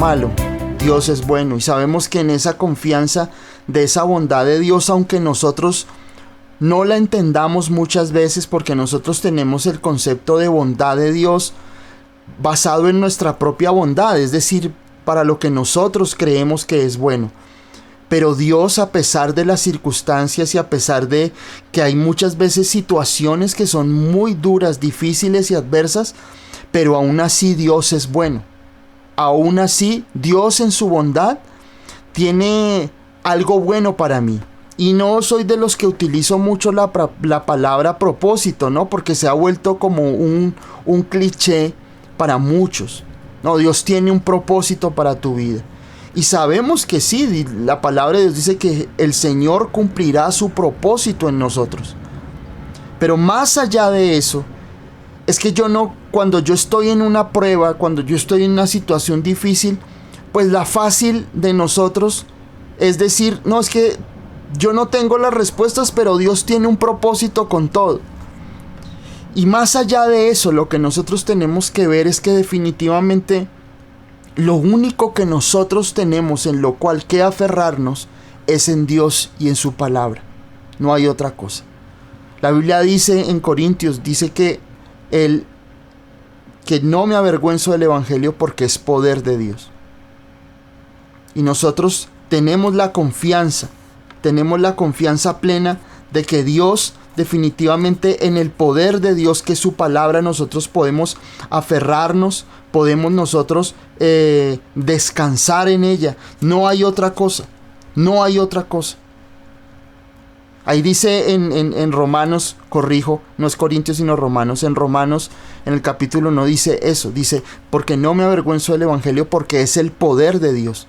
malo, Dios es bueno. Y sabemos que en esa confianza de esa bondad de Dios, aunque nosotros no la entendamos muchas veces, porque nosotros tenemos el concepto de bondad de Dios basado en nuestra propia bondad, es decir, para lo que nosotros creemos que es bueno. Pero Dios, a pesar de las circunstancias y a pesar de que hay muchas veces situaciones que son muy duras, difíciles y adversas, pero aún así Dios es bueno. Aún así Dios en su bondad tiene algo bueno para mí. Y no soy de los que utilizo mucho la palabra propósito, ¿no? Porque se ha vuelto como un cliché para muchos. No, Dios tiene un propósito para tu vida. Y sabemos que sí, la palabra de Dios dice que el Señor cumplirá su propósito en nosotros. Pero más allá de eso, es que cuando yo estoy en una prueba, cuando yo estoy en una situación difícil, pues la fácil de nosotros es decir, no, es que yo no tengo las respuestas, pero Dios tiene un propósito con todo. Y más allá de eso, lo que nosotros tenemos que ver es que definitivamente lo único que nosotros tenemos en lo cual que aferrarnos es en Dios y en su palabra. No hay otra cosa. La Biblia dice en Corintios, dice que no me avergüenzo del evangelio porque es poder de Dios. Y nosotros tenemos la confianza plena de que Dios, definitivamente en el poder de Dios, que es su palabra, nosotros podemos aferrarnos, podemos nosotros descansar en ella. No hay otra cosa, no hay otra cosa. Ahí dice en Romanos, corrijo, no es Corintios sino Romanos, en Romanos en el capítulo 1 dice eso, dice, porque no me avergüenzo del evangelio porque es el poder de Dios.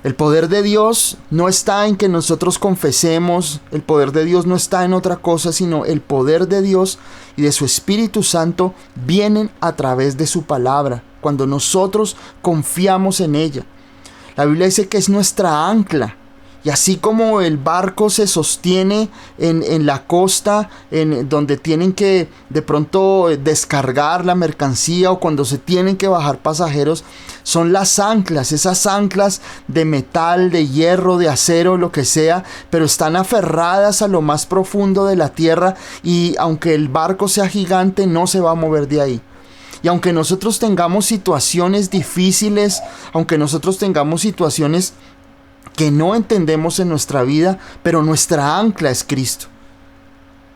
El poder de Dios no está en que nosotros confesemos, el poder de Dios no está en otra cosa, sino el poder de Dios y de su Espíritu Santo vienen a través de su palabra, cuando nosotros confiamos en ella. La Biblia dice que es nuestra ancla. Y así como el barco se sostiene en la costa, donde tienen que de pronto descargar la mercancía o cuando se tienen que bajar pasajeros, son las anclas, esas anclas de metal, de hierro, de acero, lo que sea, pero están aferradas a lo más profundo de la tierra y aunque el barco sea gigante, no se va a mover de ahí. Y aunque nosotros tengamos situaciones difíciles, aunque nosotros tengamos situaciones que no entendemos en nuestra vida, pero nuestra ancla es Cristo.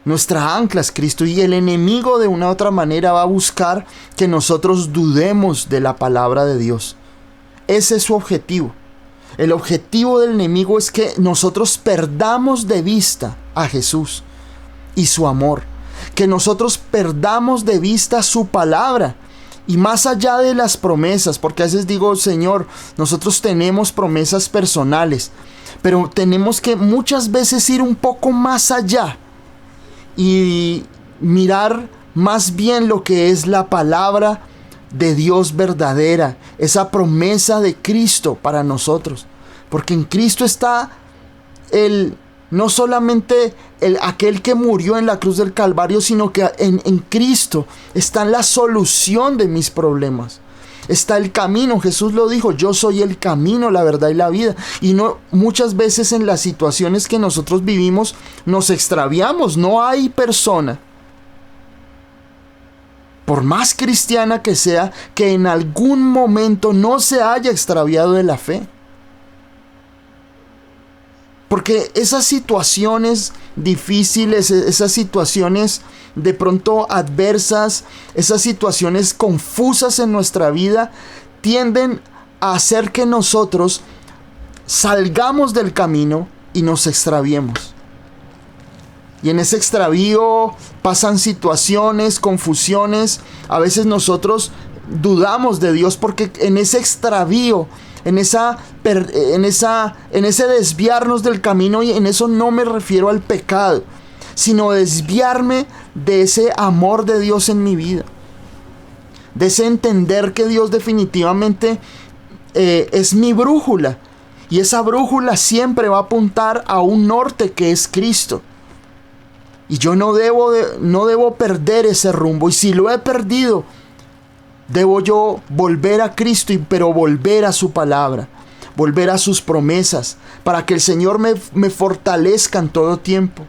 Nuestra ancla es Cristo y el enemigo de una u otra manera va a buscar que nosotros dudemos de la palabra de Dios. Ese es su objetivo. El objetivo del enemigo es que nosotros perdamos de vista a Jesús y su amor. Que nosotros perdamos de vista su palabra. Y más allá de las promesas, porque a veces digo, Señor, nosotros tenemos promesas personales, pero tenemos que muchas veces ir un poco más allá y mirar más bien lo que es la palabra de Dios verdadera, esa promesa de Cristo para nosotros. Porque en Cristo está no solamente aquel que murió en la cruz del Calvario, sino que en Cristo está la solución de mis problemas. Está el camino. Jesús lo dijo, yo soy el camino, la verdad y la vida. Y no, muchas veces en las situaciones que nosotros vivimos nos extraviamos. No hay persona, por más cristiana que sea, que en algún momento no se haya extraviado de la fe. Porque esas situaciones difíciles, esas situaciones de pronto adversas, esas situaciones confusas en nuestra vida, tienden a hacer que nosotros salgamos del camino y nos extraviemos. Y en ese extravío pasan situaciones, confusiones. A veces nosotros dudamos de Dios porque en ese extravío, en ese desviarnos del camino, y en eso no me refiero al pecado, sino desviarme de ese amor de Dios en mi vida, de ese entender que Dios definitivamente es mi brújula, y esa brújula siempre va a apuntar a un norte que es Cristo, y yo no debo perder ese rumbo. Y si lo he perdido, Debo yo volver a Cristo, pero volver a su palabra, volver a sus promesas, para que el Señor me fortalezca en todo tiempo.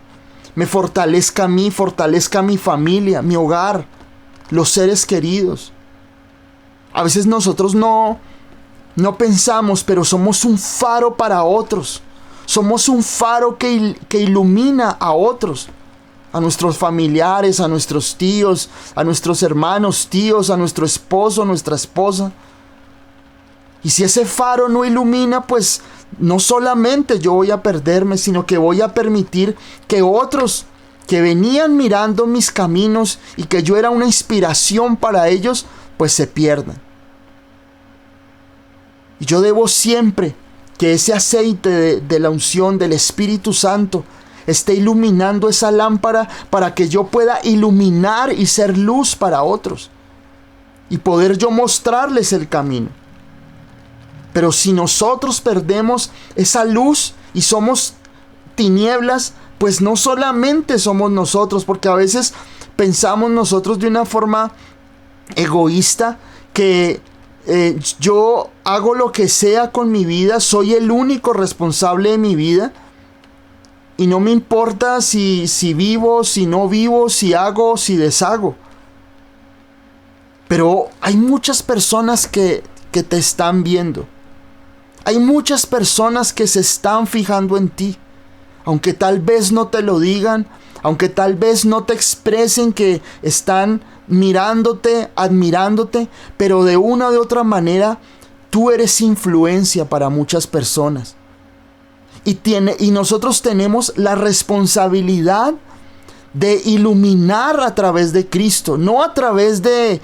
Me fortalezca a mí, fortalezca a mi familia, mi hogar, los seres queridos. A veces nosotros no pensamos, pero somos un faro para otros. Somos un faro que ilumina a otros. A nuestros familiares, a nuestros tíos, a nuestros hermanos, tíos, a nuestro esposo, a nuestra esposa. Y si ese faro no ilumina, pues no solamente yo voy a perderme, sino que voy a permitir que otros que venían mirando mis caminos y que yo era una inspiración para ellos, pues se pierdan. Y yo debo siempre que ese aceite de la unción del Espíritu Santo esté iluminando esa lámpara para que yo pueda iluminar y ser luz para otros y poder yo mostrarles el camino. Pero si nosotros perdemos esa luz y somos tinieblas, pues no solamente somos nosotros, porque a veces pensamos nosotros de una forma egoísta que yo hago lo que sea con mi vida, soy el único responsable de mi vida y no me importa si vivo, si no vivo, si hago, si deshago. Pero hay muchas personas que te están viendo. Hay muchas personas que se están fijando en ti. Aunque tal vez no te lo digan, aunque tal vez no te expresen que están mirándote, admirándote, pero de una u otra manera tú eres influencia para muchas personas. Y nosotros tenemos la responsabilidad de iluminar a través de Cristo, no a través de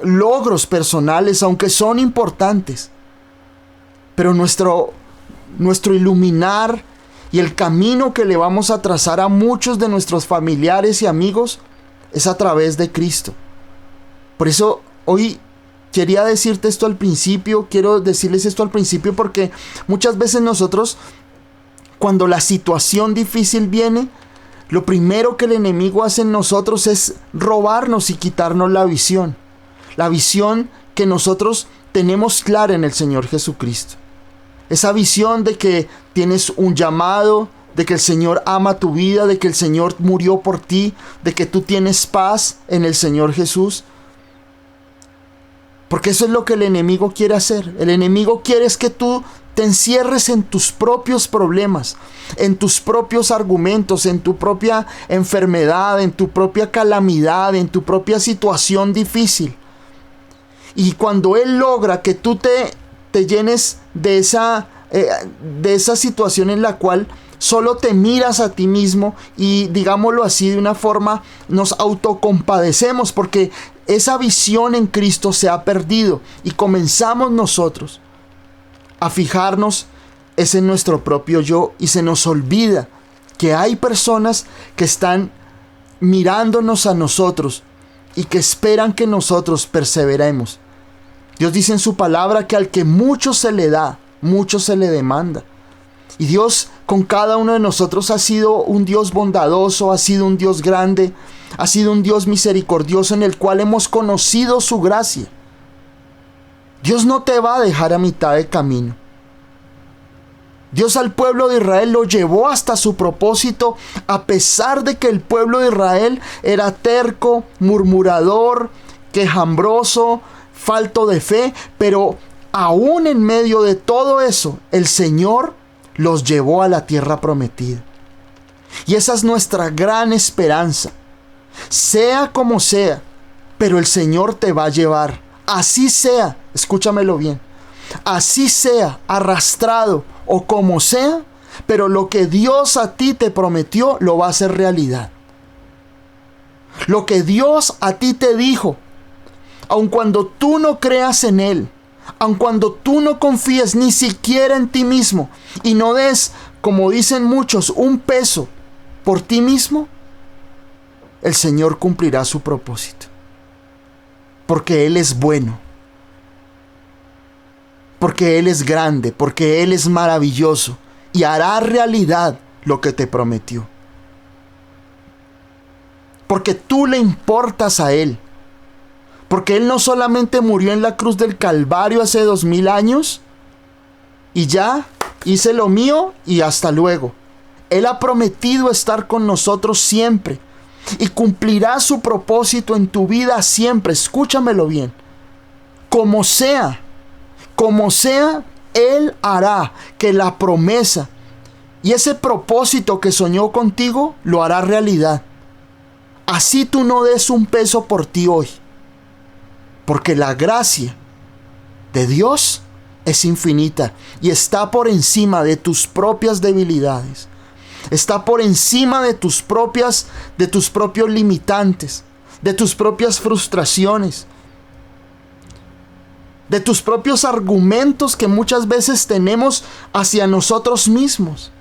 logros personales, aunque son importantes. Pero nuestro iluminar y el camino que le vamos a trazar a muchos de nuestros familiares y amigos es a través de Cristo. Por eso hoy quería decirte esto al principio, quiero decirles esto al principio porque muchas veces nosotros, cuando la situación difícil viene, lo primero que el enemigo hace en nosotros es robarnos y quitarnos la visión que nosotros tenemos clara en el Señor Jesucristo. Esa visión de que tienes un llamado, de que el Señor ama tu vida, de que el Señor murió por ti, de que tú tienes paz en el Señor Jesús. Porque eso es lo que el enemigo quiere hacer. El enemigo quiere es que tú te encierres en tus propios problemas, en tus propios argumentos, en tu propia enfermedad, en tu propia calamidad, en tu propia situación difícil. Y cuando él logra que tú te llenes de esa situación en la cual solo te miras a ti mismo y, digámoslo así, de una forma nos autocompadecemos porque esa visión en Cristo se ha perdido y comenzamos nosotros a fijarnos es en nuestro propio yo y se nos olvida que hay personas que están mirándonos a nosotros y que esperan que nosotros perseveremos. Dios dice en su palabra que al que mucho se le da, mucho se le demanda. Y Dios con cada uno de nosotros ha sido un Dios bondadoso, ha sido un Dios grande, ha sido un Dios misericordioso en el cual hemos conocido su gracia. Dios no te va a dejar a mitad de camino. Dios al pueblo de Israel lo llevó hasta su propósito, a pesar de que el pueblo de Israel era terco, murmurador, quejambroso, falto de fe, pero aún en medio de todo eso, el Señor los llevó a la tierra prometida. Y esa es nuestra gran esperanza. Sea como sea, pero el Señor te va a llevar. Así sea, escúchamelo bien, así sea, arrastrado o como sea, pero lo que Dios a ti te prometió lo va a hacer realidad. Lo que Dios a ti te dijo, aun cuando tú no creas en Él, aun cuando tú no confíes ni siquiera en ti mismo y no des, como dicen muchos, un peso por ti mismo, el Señor cumplirá su propósito. Porque Él es bueno, porque Él es grande, porque Él es maravilloso y hará realidad lo que te prometió. Porque tú le importas a Él. Porque Él no solamente murió en la cruz del Calvario hace 2000 años y ya hice lo mío y hasta luego. Él ha prometido estar con nosotros siempre y cumplirá su propósito en tu vida siempre. Escúchamelo bien. Como sea, Él hará que la promesa y ese propósito que soñó contigo lo hará realidad. Así tú no des un peso por ti hoy. Porque la gracia de Dios es infinita y está por encima de tus propias debilidades. Está por encima de tus propios limitantes, de tus propias frustraciones, de tus propios argumentos que muchas veces tenemos hacia nosotros mismos.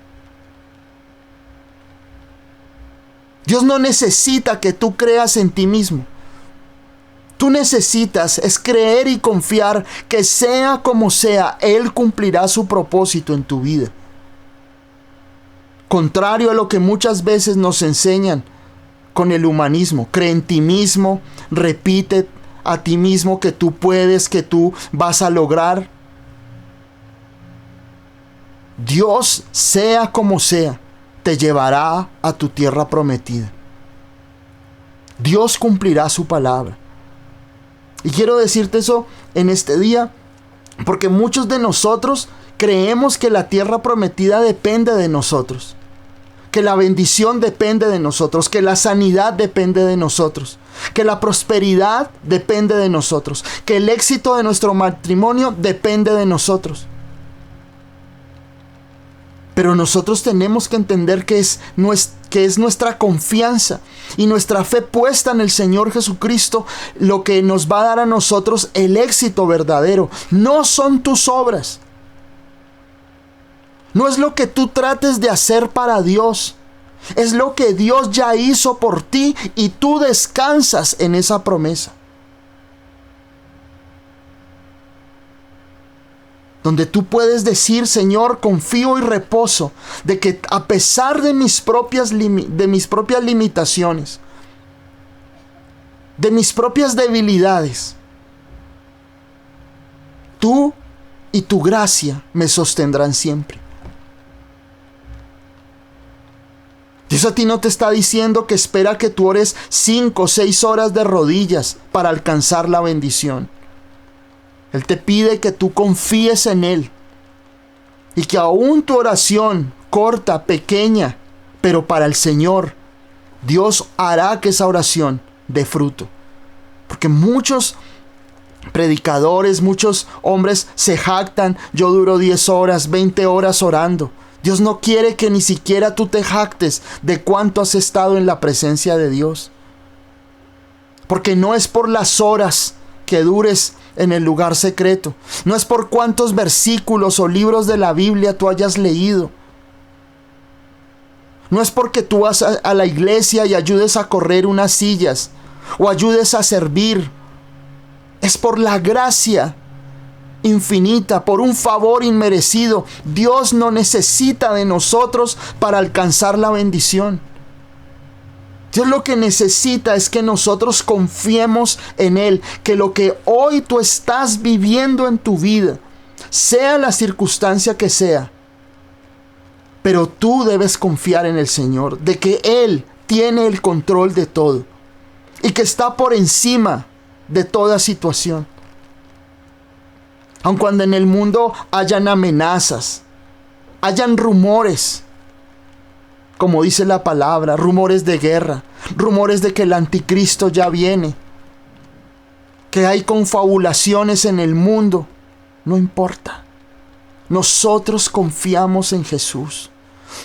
Dios no necesita que tú creas en ti mismo. Tú necesitas es creer y confiar que sea como sea, Él cumplirá su propósito en tu vida. Contrario a lo que muchas veces nos enseñan con el humanismo. Cree en ti mismo, repite a ti mismo que tú puedes, que tú vas a lograr. Dios, sea como sea, te llevará a tu tierra prometida. Dios cumplirá su palabra. Y quiero decirte eso en este día, porque muchos de nosotros creemos que la tierra prometida depende de nosotros, que la bendición depende de nosotros, que la sanidad depende de nosotros, que la prosperidad depende de nosotros, que el éxito de nuestro matrimonio depende de nosotros. Pero nosotros tenemos que entender que es nuestra confianza y nuestra fe puesta en el Señor Jesucristo lo que nos va a dar a nosotros el éxito verdadero. No son tus obras. No es lo que tú trates de hacer para Dios. Es lo que Dios ya hizo por ti y tú descansas en esa promesa. Donde tú puedes decir, Señor, confío y reposo de que a pesar de mis propias limitaciones, de mis propias debilidades, tú y tu gracia me sostendrán siempre. Dios a ti no te está diciendo que espera que tú ores 5 o 6 horas de rodillas para alcanzar la bendición. Él te pide que tú confíes en Él y que aún tu oración corta, pequeña, pero para el Señor, Dios hará que esa oración dé fruto. Porque muchos predicadores, muchos hombres se jactan, yo duro 10 horas, 20 horas orando. Dios no quiere que ni siquiera tú te jactes de cuánto has estado en la presencia de Dios. Porque no es por las horas que dures en el lugar secreto. No es por cuántos versículos o libros de la Biblia tú hayas leído. No es porque tú vas a la iglesia y ayudes a correr unas sillas o ayudes a servir. Es por la gracia infinita, por un favor inmerecido. Dios no necesita de nosotros para alcanzar la bendición. Dios lo que necesita es que nosotros confiemos en Él, que lo que hoy tú estás viviendo en tu vida, sea la circunstancia que sea, pero tú debes confiar en el Señor, de que Él tiene el control de todo y que está por encima de toda situación. Aun cuando en el mundo hayan amenazas, hayan rumores, como dice la palabra, rumores de guerra, rumores de que el anticristo ya viene, que hay confabulaciones en el mundo, no importa. Nosotros confiamos en Jesús.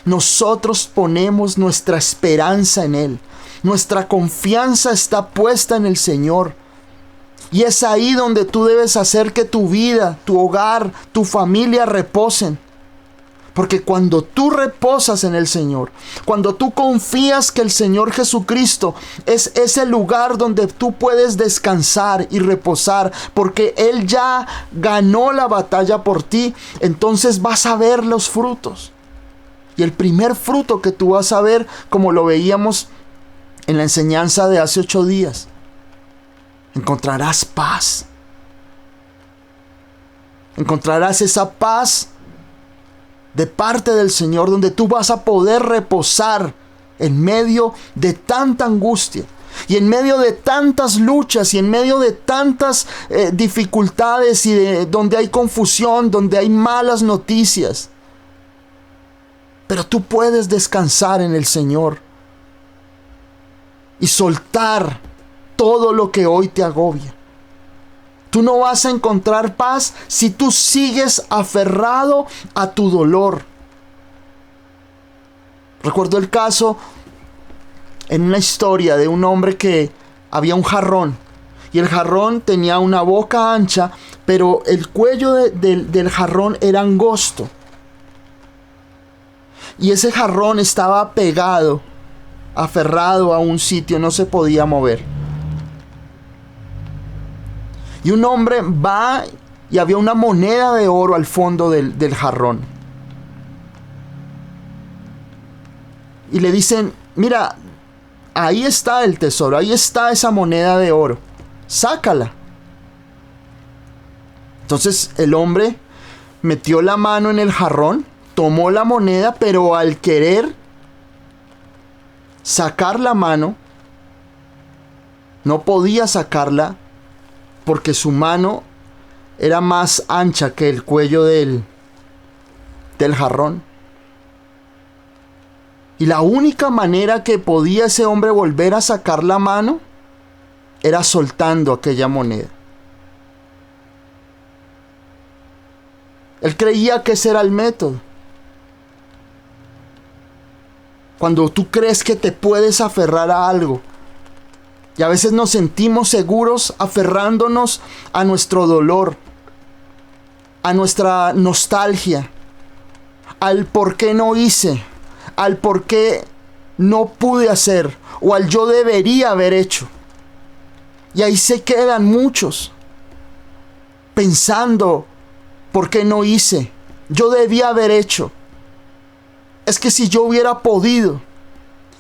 Nosotros ponemos nuestra esperanza en Él. Nuestra confianza está puesta en el Señor. Y es ahí donde tú debes hacer que tu vida, tu hogar, tu familia reposen. Porque cuando tú reposas en el Señor, cuando tú confías que el Señor Jesucristo es ese lugar donde tú puedes descansar y reposar, porque Él ya ganó la batalla por ti, entonces vas a ver los frutos. Y el primer fruto que tú vas a ver, como lo veíamos en la enseñanza de hace 8 días, encontrarás paz. Encontrarás esa paz de parte del Señor, donde tú vas a poder reposar en medio de tanta angustia y en medio de tantas luchas y en medio de tantas dificultades y donde hay confusión, donde hay malas noticias. Pero tú puedes descansar en el Señor y soltar todo lo que hoy te agobia. Tú no vas a encontrar paz si tú sigues aferrado a tu dolor. Recuerdo el caso en una historia de un hombre que había un jarrón. Y el jarrón tenía una boca ancha, pero el cuello del jarrón era angosto. Y ese jarrón estaba pegado, aferrado a un sitio, no se podía mover. Y un hombre va y había una moneda de oro al fondo del jarrón. Y le dicen, mira, ahí está el tesoro, ahí está esa moneda de oro, sácala. Entonces el hombre metió la mano en el jarrón, tomó la moneda, pero al querer sacar la mano, no podía sacarla porque su mano era más ancha que el cuello del jarrón. Y la única manera que podía ese hombre volver a sacar la mano era soltando aquella moneda. Él creía que ese era el método. Cuando tú crees que te puedes aferrar a algo, y a veces nos sentimos seguros aferrándonos a nuestro dolor, a nuestra nostalgia, al por qué no hice, al por qué no pude hacer, o al yo debería haber hecho. Y ahí se quedan muchos pensando, ¿por qué no hice? Yo debía haber hecho. Es que si yo hubiera podido.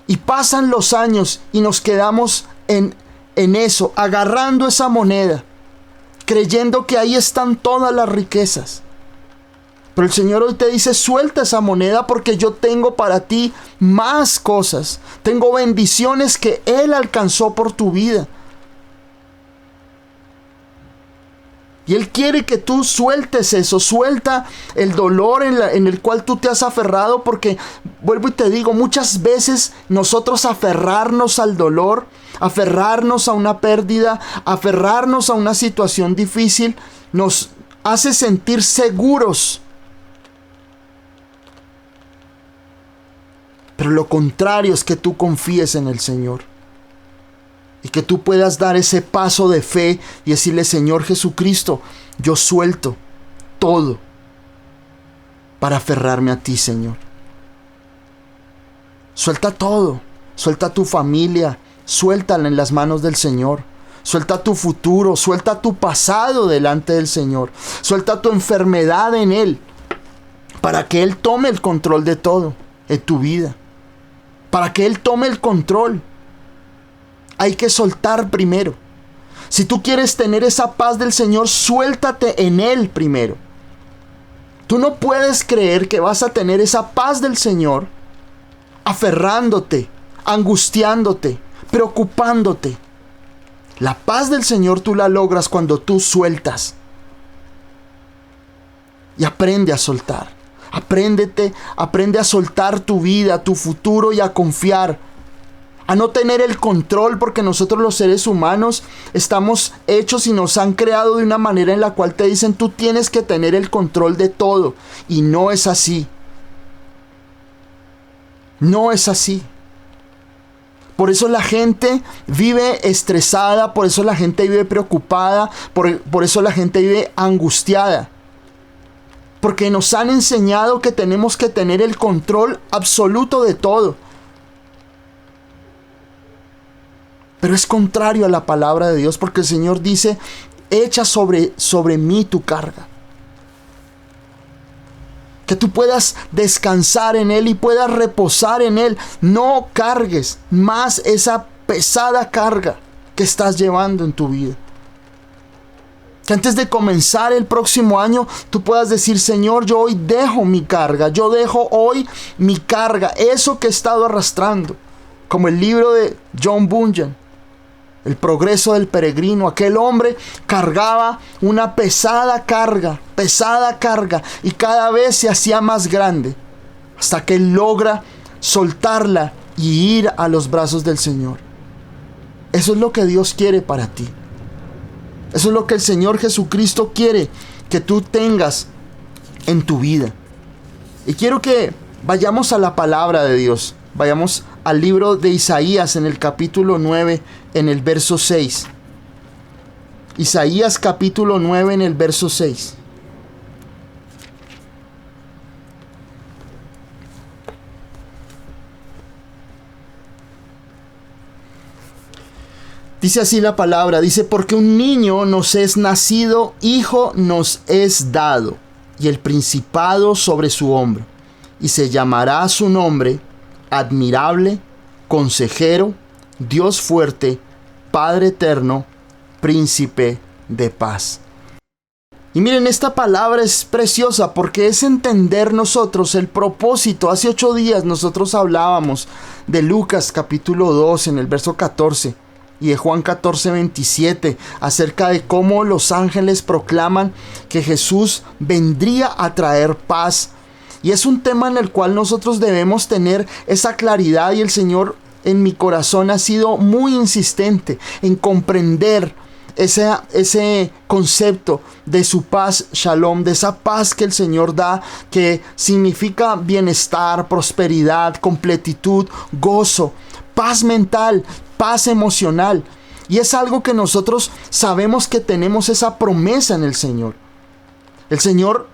Y pasan los años y nos quedamos en eso, agarrando esa moneda, creyendo que ahí están todas las riquezas. Pero el Señor hoy te dice, suelta esa moneda porque yo tengo para ti más cosas. Tengo bendiciones que Él alcanzó por tu vida. Y Él quiere que tú sueltes eso, suelta el dolor en el cual tú te has aferrado, porque, vuelvo y te digo, muchas veces nosotros aferrarnos al dolor, aferrarnos a una pérdida, aferrarnos a una situación difícil, nos hace sentir seguros. Pero lo contrario es que tú confíes en el Señor. Y que tú puedas dar ese paso de fe y decirle, Señor Jesucristo, yo suelto todo para aferrarme a ti, Señor. Suelta todo. Suelta tu familia. Suéltala en las manos del Señor. Suelta tu futuro. Suelta tu pasado delante del Señor. Suelta tu enfermedad en Él, para que Él tome el control de todo en tu vida. Para que Él tome el control. Hay que soltar primero. Si tú quieres tener esa paz del Señor, suéltate en Él primero. Tú no puedes creer que vas a tener esa paz del Señor aferrándote, angustiándote, preocupándote. La paz del Señor tú la logras cuando tú sueltas. Y aprende a soltar. Aprende a soltar tu vida, tu futuro y a confiar. A no tener el control, porque nosotros los seres humanos estamos hechos y nos han creado de una manera en la cual te dicen tú tienes que tener el control de todo. Y no es así. No es así. Por eso la gente vive estresada, por eso la gente vive preocupada, por eso la gente vive angustiada. Porque nos han enseñado que tenemos que tener el control absoluto de todo. Pero es contrario a la palabra de Dios, porque el Señor dice, echa sobre mí tu carga. Que tú puedas descansar en Él y puedas reposar en Él. No cargues más esa pesada carga que estás llevando en tu vida. Que antes de comenzar el próximo año tú puedas decir: Señor, yo hoy dejo mi carga, yo dejo hoy mi carga, eso que he estado arrastrando. Como el libro de John Bunyan, El progreso del peregrino. Aquel hombre cargaba una pesada carga, y cada vez se hacía más grande, hasta que él logra soltarla y ir a los brazos del Señor. Eso es lo que Dios quiere para ti. Eso es lo que el Señor Jesucristo quiere que tú tengas en tu vida. Y quiero que vayamos a la palabra de Dios. Vayamos al libro de Isaías en el capítulo 9, en el verso 6. Isaías capítulo 9 en el verso 6. Dice así la palabra, dice: porque un niño nos es nacido, hijo nos es dado, y el principado sobre su hombro, y se llamará su nombre Admirable, Consejero, Dios fuerte, Padre eterno, Príncipe de paz. Y miren, esta palabra es preciosa porque es entender nosotros el propósito. Hace 8 días nosotros hablábamos de Lucas capítulo 2 en el verso 14. Y de Juan 14:27, acerca de cómo los ángeles proclaman que Jesús vendría a traer paz. Y es un tema en el cual nosotros debemos tener esa claridad, y el Señor en mi corazón ha sido muy insistente en comprender ese concepto de su paz, shalom, de esa paz que el Señor da, que significa bienestar, prosperidad, completitud, gozo, paz mental, paz emocional. Y es algo que nosotros sabemos que tenemos esa promesa en el Señor. El Señor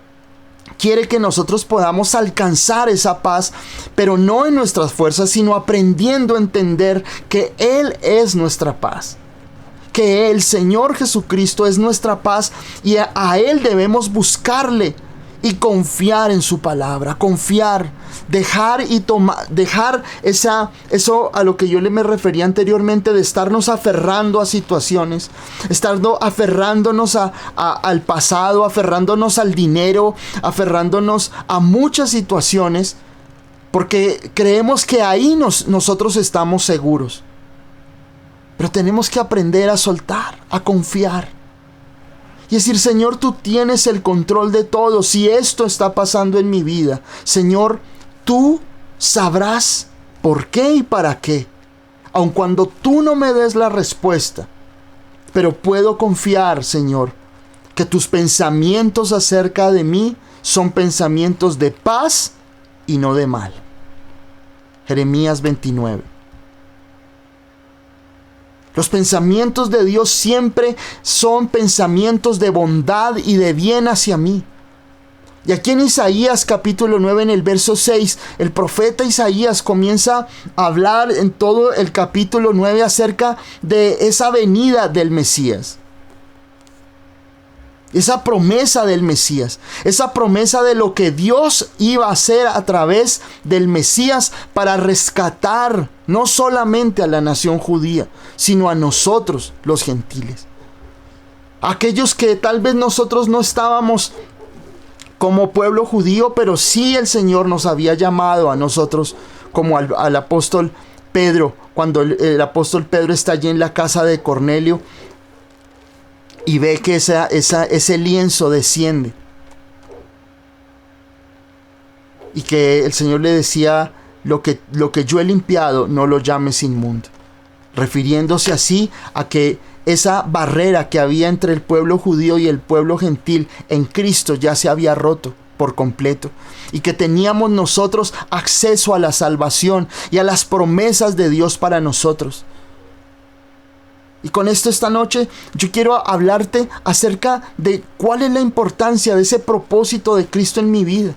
quiere que nosotros podamos alcanzar esa paz, pero no en nuestras fuerzas, sino aprendiendo a entender que Él es nuestra paz. Que el Señor Jesucristo es nuestra paz, y a Él debemos buscarle y confiar en su palabra, dejar eso a lo que yo me refería anteriormente, de estarnos aferrando a situaciones, aferrándonos al pasado, aferrándonos al dinero, aferrándonos a muchas situaciones, porque creemos que ahí nosotros estamos seguros. Pero tenemos que aprender a soltar, a confiar. Y decir: Señor, tú tienes el control de todo. Si esto está pasando en mi vida, Señor, tú sabrás por qué y para qué. Aun cuando tú no me des la respuesta. Pero puedo confiar, Señor, que tus pensamientos acerca de mí son pensamientos de paz y no de mal. Jeremías 29. Los pensamientos de Dios siempre son pensamientos de bondad y de bien hacia mí. Y aquí en Isaías capítulo 9 en el verso 6, el profeta Isaías comienza a hablar en todo el capítulo 9 acerca de esa venida del Mesías. Esa promesa del Mesías, esa promesa de lo que Dios iba a hacer a través del Mesías para rescatar no solamente a la nación judía, sino a nosotros los gentiles. Aquellos que tal vez nosotros no estábamos como pueblo judío, pero sí el Señor nos había llamado a nosotros, como al apóstol Pedro, cuando el apóstol Pedro está allí en la casa de Cornelio y ve que ese lienzo desciende. Y que el Señor le decía: lo que yo he limpiado, no lo llames inmundo. Refiriéndose así a que esa barrera que había entre el pueblo judío y el pueblo gentil en Cristo ya se había roto por completo. Y que teníamos nosotros acceso a la salvación y a las promesas de Dios para nosotros. Y con esto esta noche yo quiero hablarte acerca de cuál es la importancia de ese propósito de Cristo en mi vida.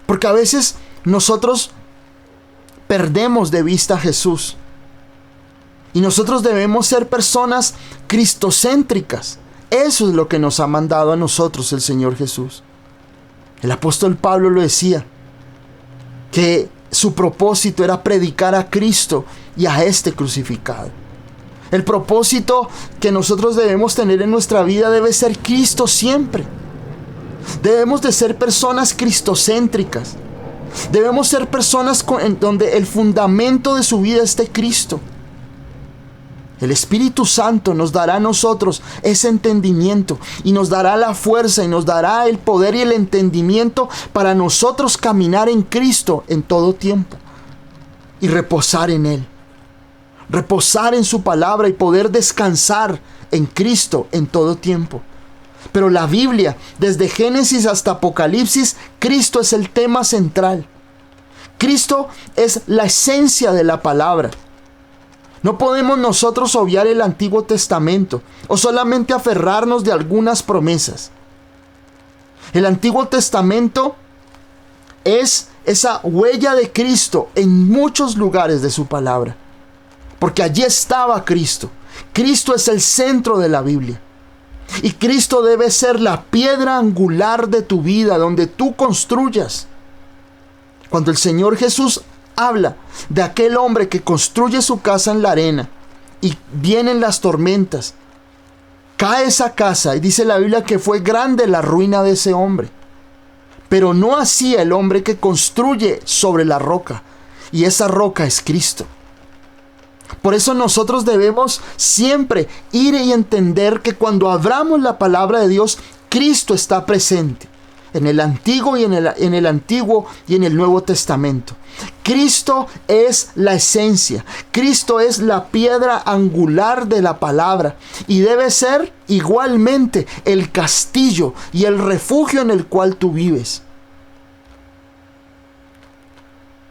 Porque a veces nosotros perdemos de vista a Jesús. Y nosotros debemos ser personas cristocéntricas. Eso es lo que nos ha mandado a nosotros el Señor Jesús. El apóstol Pablo lo decía, que su propósito era predicar a Cristo y a este crucificado. El propósito que nosotros debemos tener en nuestra vida debe ser Cristo siempre. Debemos de ser personas cristocéntricas. Debemos ser personas en donde el fundamento de su vida esté Cristo. El Espíritu Santo nos dará a nosotros ese entendimiento y nos dará la fuerza y nos dará el poder y el entendimiento para nosotros caminar en Cristo en todo tiempo y reposar en Él. Reposar en su palabra y poder descansar en Cristo en todo tiempo. Pero la Biblia, desde Génesis hasta Apocalipsis, Cristo es el tema central. Cristo es la esencia de la palabra. No podemos nosotros obviar el Antiguo Testamento o solamente aferrarnos de algunas promesas. El Antiguo Testamento es esa huella de Cristo en muchos lugares de su palabra. Porque allí estaba Cristo. Cristo es el centro de la Biblia. Y Cristo debe ser la piedra angular de tu vida, donde tú construyas. Cuando el Señor Jesús habla de aquel hombre que construye su casa en la arena y vienen las tormentas, cae esa casa y dice la Biblia que fue grande la ruina de ese hombre. Pero no así el hombre que construye sobre la roca, y esa roca es Cristo. Por eso nosotros debemos siempre ir y entender que cuando abramos la palabra de Dios, Cristo está presente en el Antiguo y en el Nuevo Testamento. Cristo es la esencia. Cristo es la piedra angular de la palabra y debe ser igualmente el castillo y el refugio en el cual tú vives.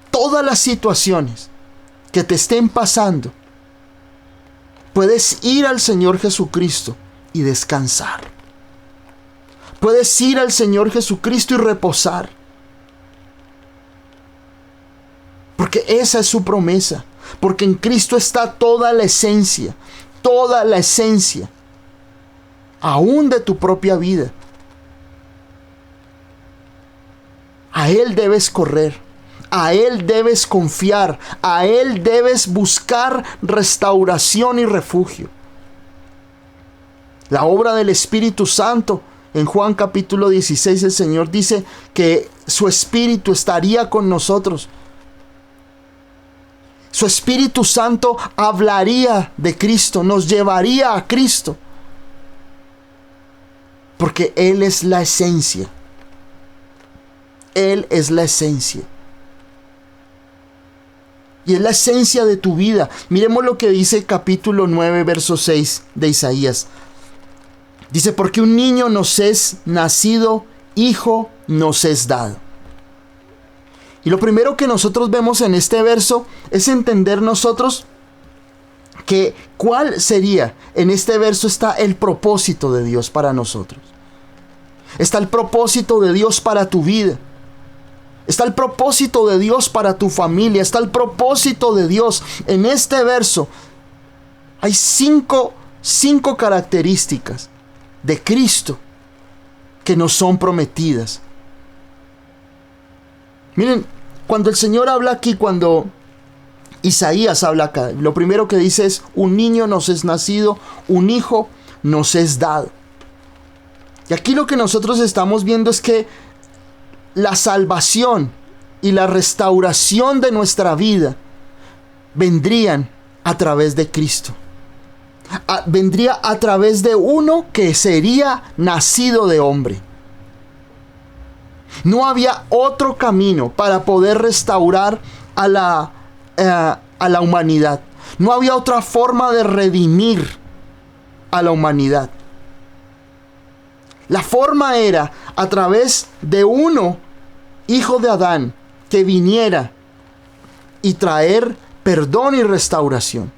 Todas las situaciones que te estén pasando, puedes ir al Señor Jesucristo y descansar. Puedes ir al Señor Jesucristo y reposar. Porque esa es su promesa. Porque en Cristo está toda la esencia. Toda la esencia. Aún de tu propia vida. A Él debes correr. A Él debes confiar. A Él debes buscar restauración y refugio. La obra del Espíritu Santo. En Juan capítulo 16 el Señor dice que su Espíritu estaría con nosotros. Su Espíritu Santo hablaría de Cristo, nos llevaría a Cristo. Porque Él es la esencia. Él es la esencia. Y es la esencia de tu vida. Miremos lo que dice capítulo 9, verso 6 de Isaías. Dice, porque un niño nos es nacido, hijo nos es dado. Y lo primero que nosotros vemos en este verso es entender nosotros que cuál sería, en este verso está el propósito de Dios para nosotros. Está el propósito de Dios para tu vida. Está el propósito de Dios para tu familia. Está el propósito de Dios. En este verso hay cinco características de Cristo que nos son prometidas. Miren, cuando el Señor habla aquí, cuando Isaías habla acá, lo primero que dice es, un niño nos es nacido, un hijo nos es dado. Y aquí lo que nosotros estamos viendo es que la salvación y la restauración de nuestra vida vendrían a través de Cristo. Vendría a través de uno que sería nacido de hombre. No había otro camino para poder restaurar a la humanidad. No había otra forma de redimir a la humanidad. La forma era a través de uno, hijo de Adán, que viniera y traer perdón y restauración.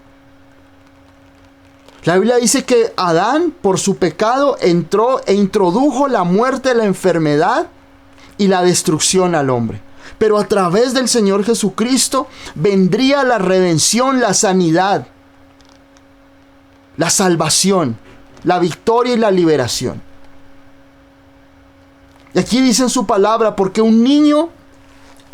La Biblia dice que Adán, por su pecado, entró e introdujo la muerte, la enfermedad y la destrucción al hombre. Pero a través del Señor Jesucristo vendría la redención, la sanidad, la salvación, la victoria y la liberación. Y aquí dice en su palabra, porque un niño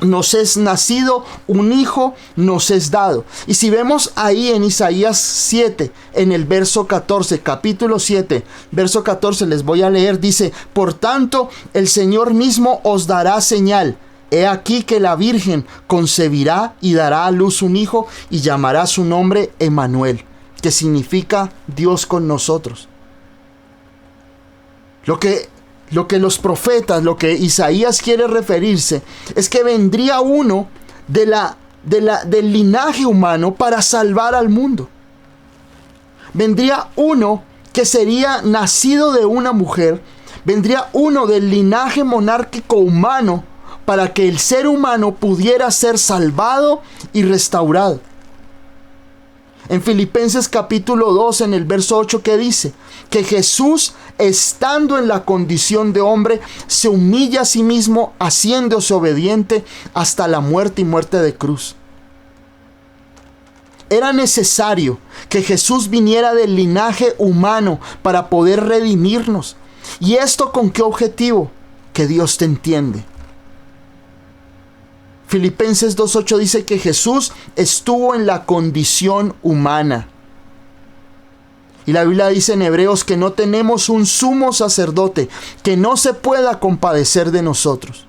nos es nacido, un hijo nos es dado. Y si vemos ahí en Isaías 7, en el verso 14, capítulo 7, verso 14, les voy a leer, dice: por tanto, el Señor mismo os dará señal. He aquí que la Virgen concebirá y dará a luz un hijo y llamará su nombre Emmanuel, que significa Dios con nosotros. Lo que los profetas, lo que Isaías quiere referirse, es que vendría uno del linaje humano para salvar al mundo. Vendría uno que sería nacido de una mujer, vendría uno del linaje monárquico humano para que el ser humano pudiera ser salvado y restaurado. En Filipenses capítulo 2, en el verso 8, ¿qué dice? Que Jesús, estando en la condición de hombre, se humilla a sí mismo, haciéndose obediente hasta la muerte y muerte de cruz. Era necesario que Jesús viniera del linaje humano para poder redimirnos. ¿Y esto con qué objetivo? Que Dios te entiende. Filipenses 2:8 dice que Jesús estuvo en la condición humana. Y la Biblia dice en Hebreos que no tenemos un sumo sacerdote que no se pueda compadecer de nosotros.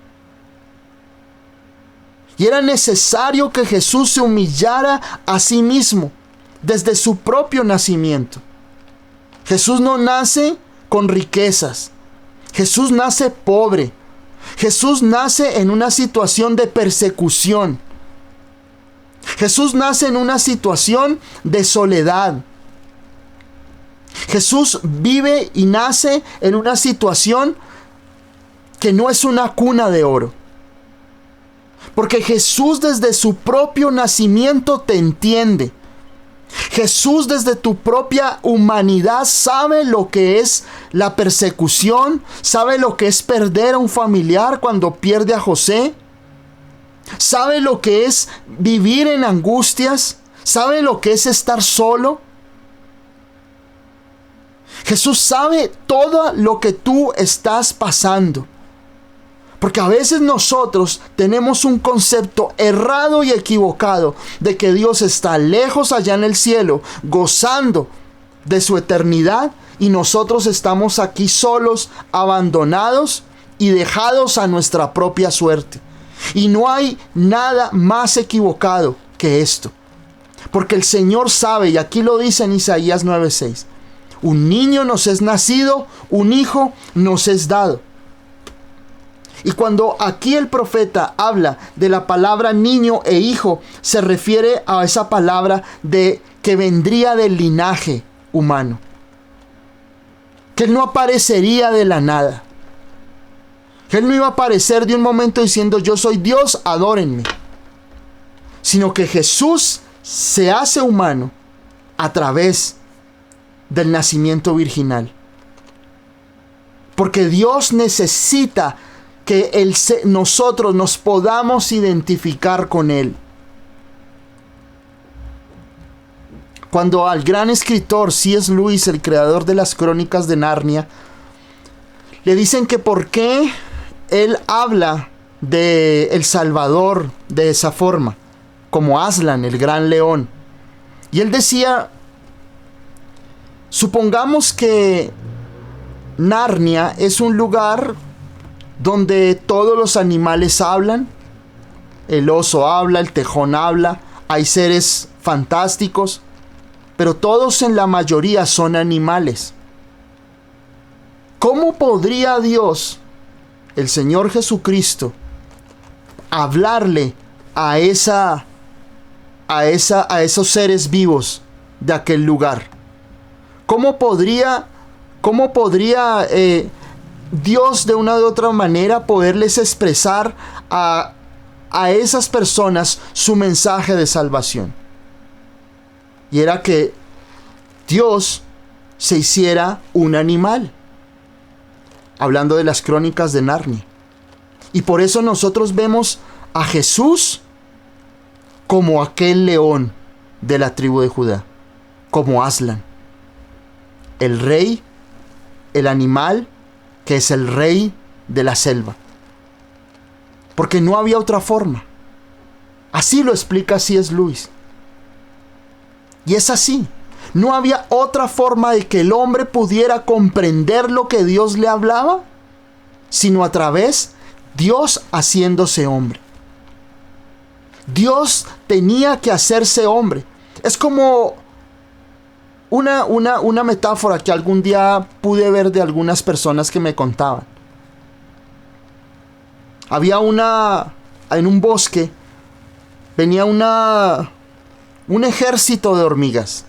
Y era necesario que Jesús se humillara a sí mismo desde su propio nacimiento. Jesús no nace con riquezas. Jesús nace pobre. Jesús nace en una situación de persecución. Jesús nace en una situación de soledad. Jesús vive y nace en una situación que no es una cuna de oro. Porque Jesús desde su propio nacimiento te entiende. Jesús desde tu propia humanidad sabe lo que es la persecución, sabe lo que es perder a un familiar cuando pierde a José, sabe lo que es vivir en angustias, sabe lo que es estar solo. Jesús sabe todo lo que tú estás pasando. Porque a veces nosotros tenemos un concepto errado y equivocado de que Dios está lejos allá en el cielo, gozando de su eternidad, y nosotros estamos aquí solos, abandonados y dejados a nuestra propia suerte. Y no hay nada más equivocado que esto. Porque el Señor sabe, y aquí lo dice en Isaías 9:6, un niño nos es nacido, un hijo nos es dado. Y cuando aquí el profeta habla de la palabra niño e hijo, se refiere a esa palabra de que vendría del linaje humano. Que él no aparecería de la nada. Que él no iba a aparecer de un momento diciendo: yo soy Dios, adórenme. Sino que Jesús se hace humano a través del nacimiento virginal. Porque Dios necesita que nosotros nos podamos identificar con Él. Cuando al gran escritor C.S. Lewis, el creador de las Crónicas de Narnia, le dicen que por qué él habla de El Salvador de esa forma, como Aslan, el gran león. Y él decía: supongamos que Narnia es un lugar donde todos los animales hablan. El oso habla, el tejón habla, hay seres fantásticos, pero todos en la mayoría son animales. ¿Cómo podría Dios, el Señor Jesucristo, hablarle a esos seres vivos de aquel lugar? ¿Cómo podría Dios de una u otra manera poderles expresar a esas personas su mensaje de salvación? Y era que Dios se hiciera un animal, hablando de las Crónicas de Narnia. Y por eso nosotros vemos a Jesús como aquel león de la tribu de Judá, como Aslan, el rey, el animal que es el rey de la selva. porque no había otra forma. Así lo explica C.S. Lewis. Y es así. No había otra forma de que el hombre pudiera comprender lo que Dios le hablaba, sino a través de Dios haciéndose hombre. Dios tenía que hacerse hombre. Es como una metáfora que algún día pude ver de algunas personas que me contaban. Había en un bosque, venía un ejército de hormigas.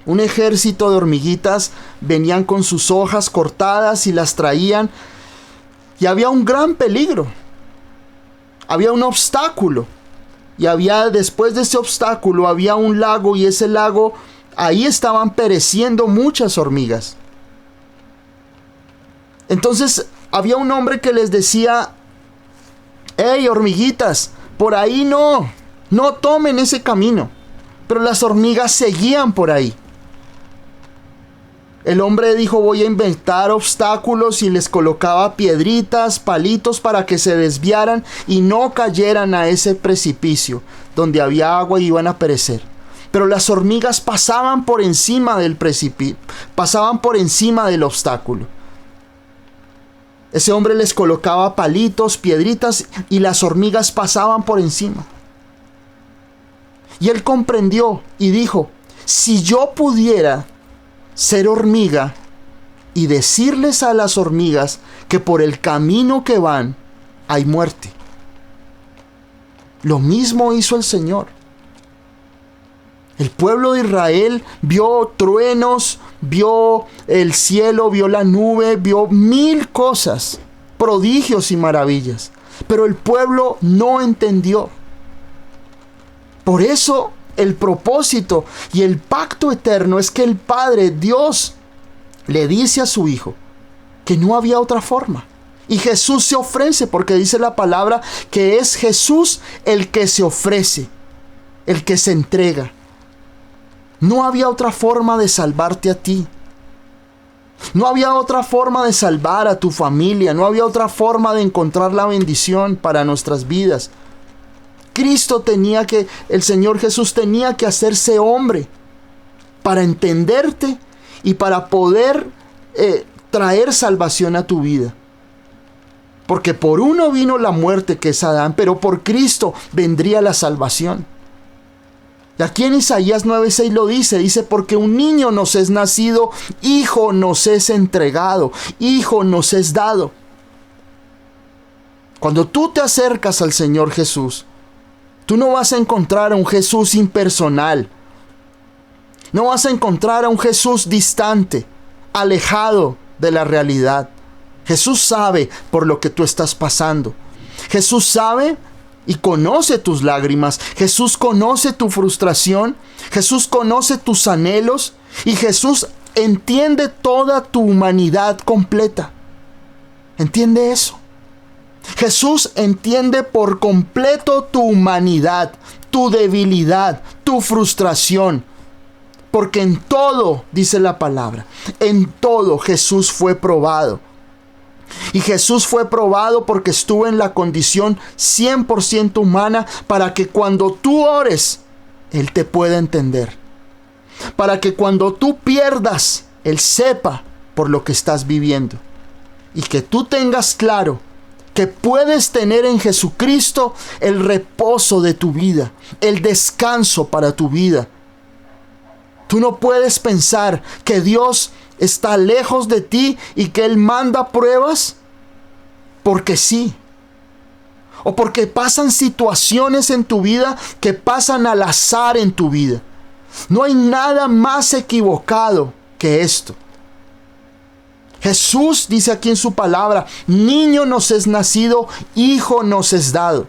Un ejército de hormiguitas venían con sus hojas cortadas y las traían. Y había un gran peligro. Había un obstáculo. Y después de ese obstáculo, había un lago, y ese lago, ahí estaban pereciendo muchas hormigas. Entonces, había un hombre que les decía: ¡Hey, hormiguitas! Por ahí no tomen ese camino. Pero las hormigas seguían por ahí. El hombre dijo: voy a inventar obstáculos, y les colocaba piedritas, palitos para que se desviaran y no cayeran a ese precipicio donde había agua y iban a perecer. Pero las hormigas pasaban por encima del precipicio, pasaban por encima del obstáculo. Ese hombre les colocaba palitos, piedritas, y las hormigas pasaban por encima. Y él comprendió y dijo: si yo pudiera ser hormiga y decirles a las hormigas que por el camino que van hay muerte. Lo mismo hizo el Señor. El pueblo de Israel vio truenos, vio el cielo, vio la nube, vio 1000 cosas, prodigios y maravillas. Pero el pueblo no entendió. Por eso el propósito y el pacto eterno es que el Padre, Dios, le dice a su Hijo que no había otra forma. Y Jesús se ofrece, porque dice la palabra que es Jesús el que se ofrece, el que se entrega. No había otra forma de salvarte a ti. No había otra forma de salvar a tu familia. No había otra forma de encontrar la bendición para nuestras vidas. El Señor Jesús tenía que hacerse hombre para entenderte y para poder traer salvación a tu vida. Porque por uno vino la muerte, que es Adán, pero por Cristo vendría la salvación. Y aquí en Isaías 9:6 lo dice, porque un niño nos es nacido, hijo nos es entregado, hijo nos es dado. Cuando tú te acercas al Señor Jesús, tú no vas a encontrar a un Jesús impersonal. No vas a encontrar a un Jesús distante, alejado de la realidad. Jesús sabe por lo que tú estás pasando. Jesús sabe y conoce tus lágrimas. Jesús conoce tu frustración. Jesús conoce tus anhelos. Y Jesús entiende toda tu humanidad completa. ¿Entiende eso? Jesús entiende por completo tu humanidad, tu debilidad, tu frustración. Porque en todo, dice la palabra, en todo Jesús fue probado. Y Jesús fue probado porque estuvo en la condición 100% humana, para que cuando tú ores, Él te pueda entender. Para que cuando tú pierdas, Él sepa por lo que estás viviendo. Y que tú tengas claro que puedes tener en Jesucristo el reposo de tu vida, el descanso para tu vida. Tú no puedes pensar que Dios está lejos de ti y que Él manda pruebas porque sí. O porque pasan situaciones en tu vida que pasan al azar en tu vida. No hay nada más equivocado que esto. Jesús dice aquí en su palabra: niño nos es nacido, hijo nos es dado.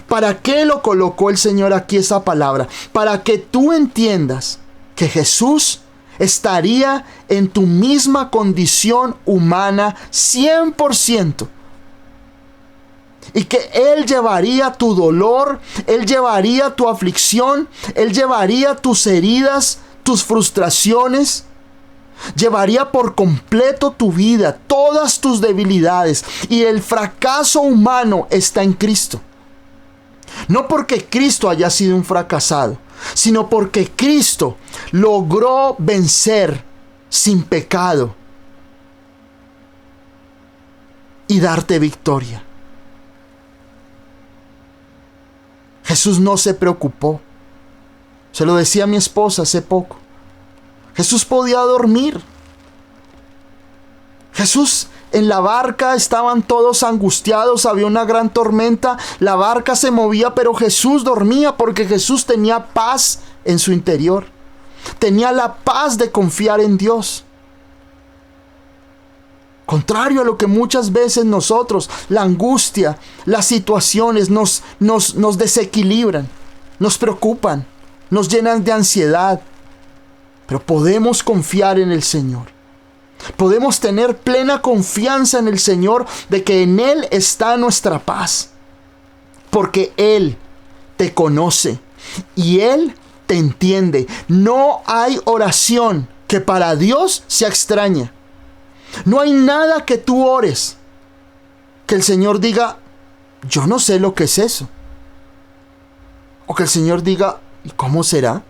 ¿Para qué lo colocó el Señor aquí esa palabra? Para que tú entiendas que Jesús estaría en tu misma condición humana 100%. Y que Él llevaría tu dolor, Él llevaría tu aflicción, Él llevaría tus heridas, tus frustraciones. Llevaría por completo tu vida, todas tus debilidades, y el fracaso humano está en Cristo. No porque Cristo haya sido un fracasado, sino porque Cristo logró vencer sin pecado y darte victoria. Jesús no se preocupó. Se lo decía a mi esposa hace poco. Jesús podía dormir. Jesús en la barca estaban todos angustiados, había una gran tormenta, la barca se movía, pero Jesús dormía porque Jesús tenía paz en su interior. Tenía la paz de confiar en Dios. Contrario a lo que muchas veces nosotros, la angustia, las situaciones nos desequilibran, nos preocupan, nos llenan de ansiedad. Pero podemos confiar en el Señor. Podemos tener plena confianza en el Señor de que en Él está nuestra paz. Porque Él te conoce y Él te entiende. No hay oración que para Dios sea extraña. No hay nada que tú ores que el Señor diga, yo no sé lo que es eso. O que el Señor diga, ¿y cómo será?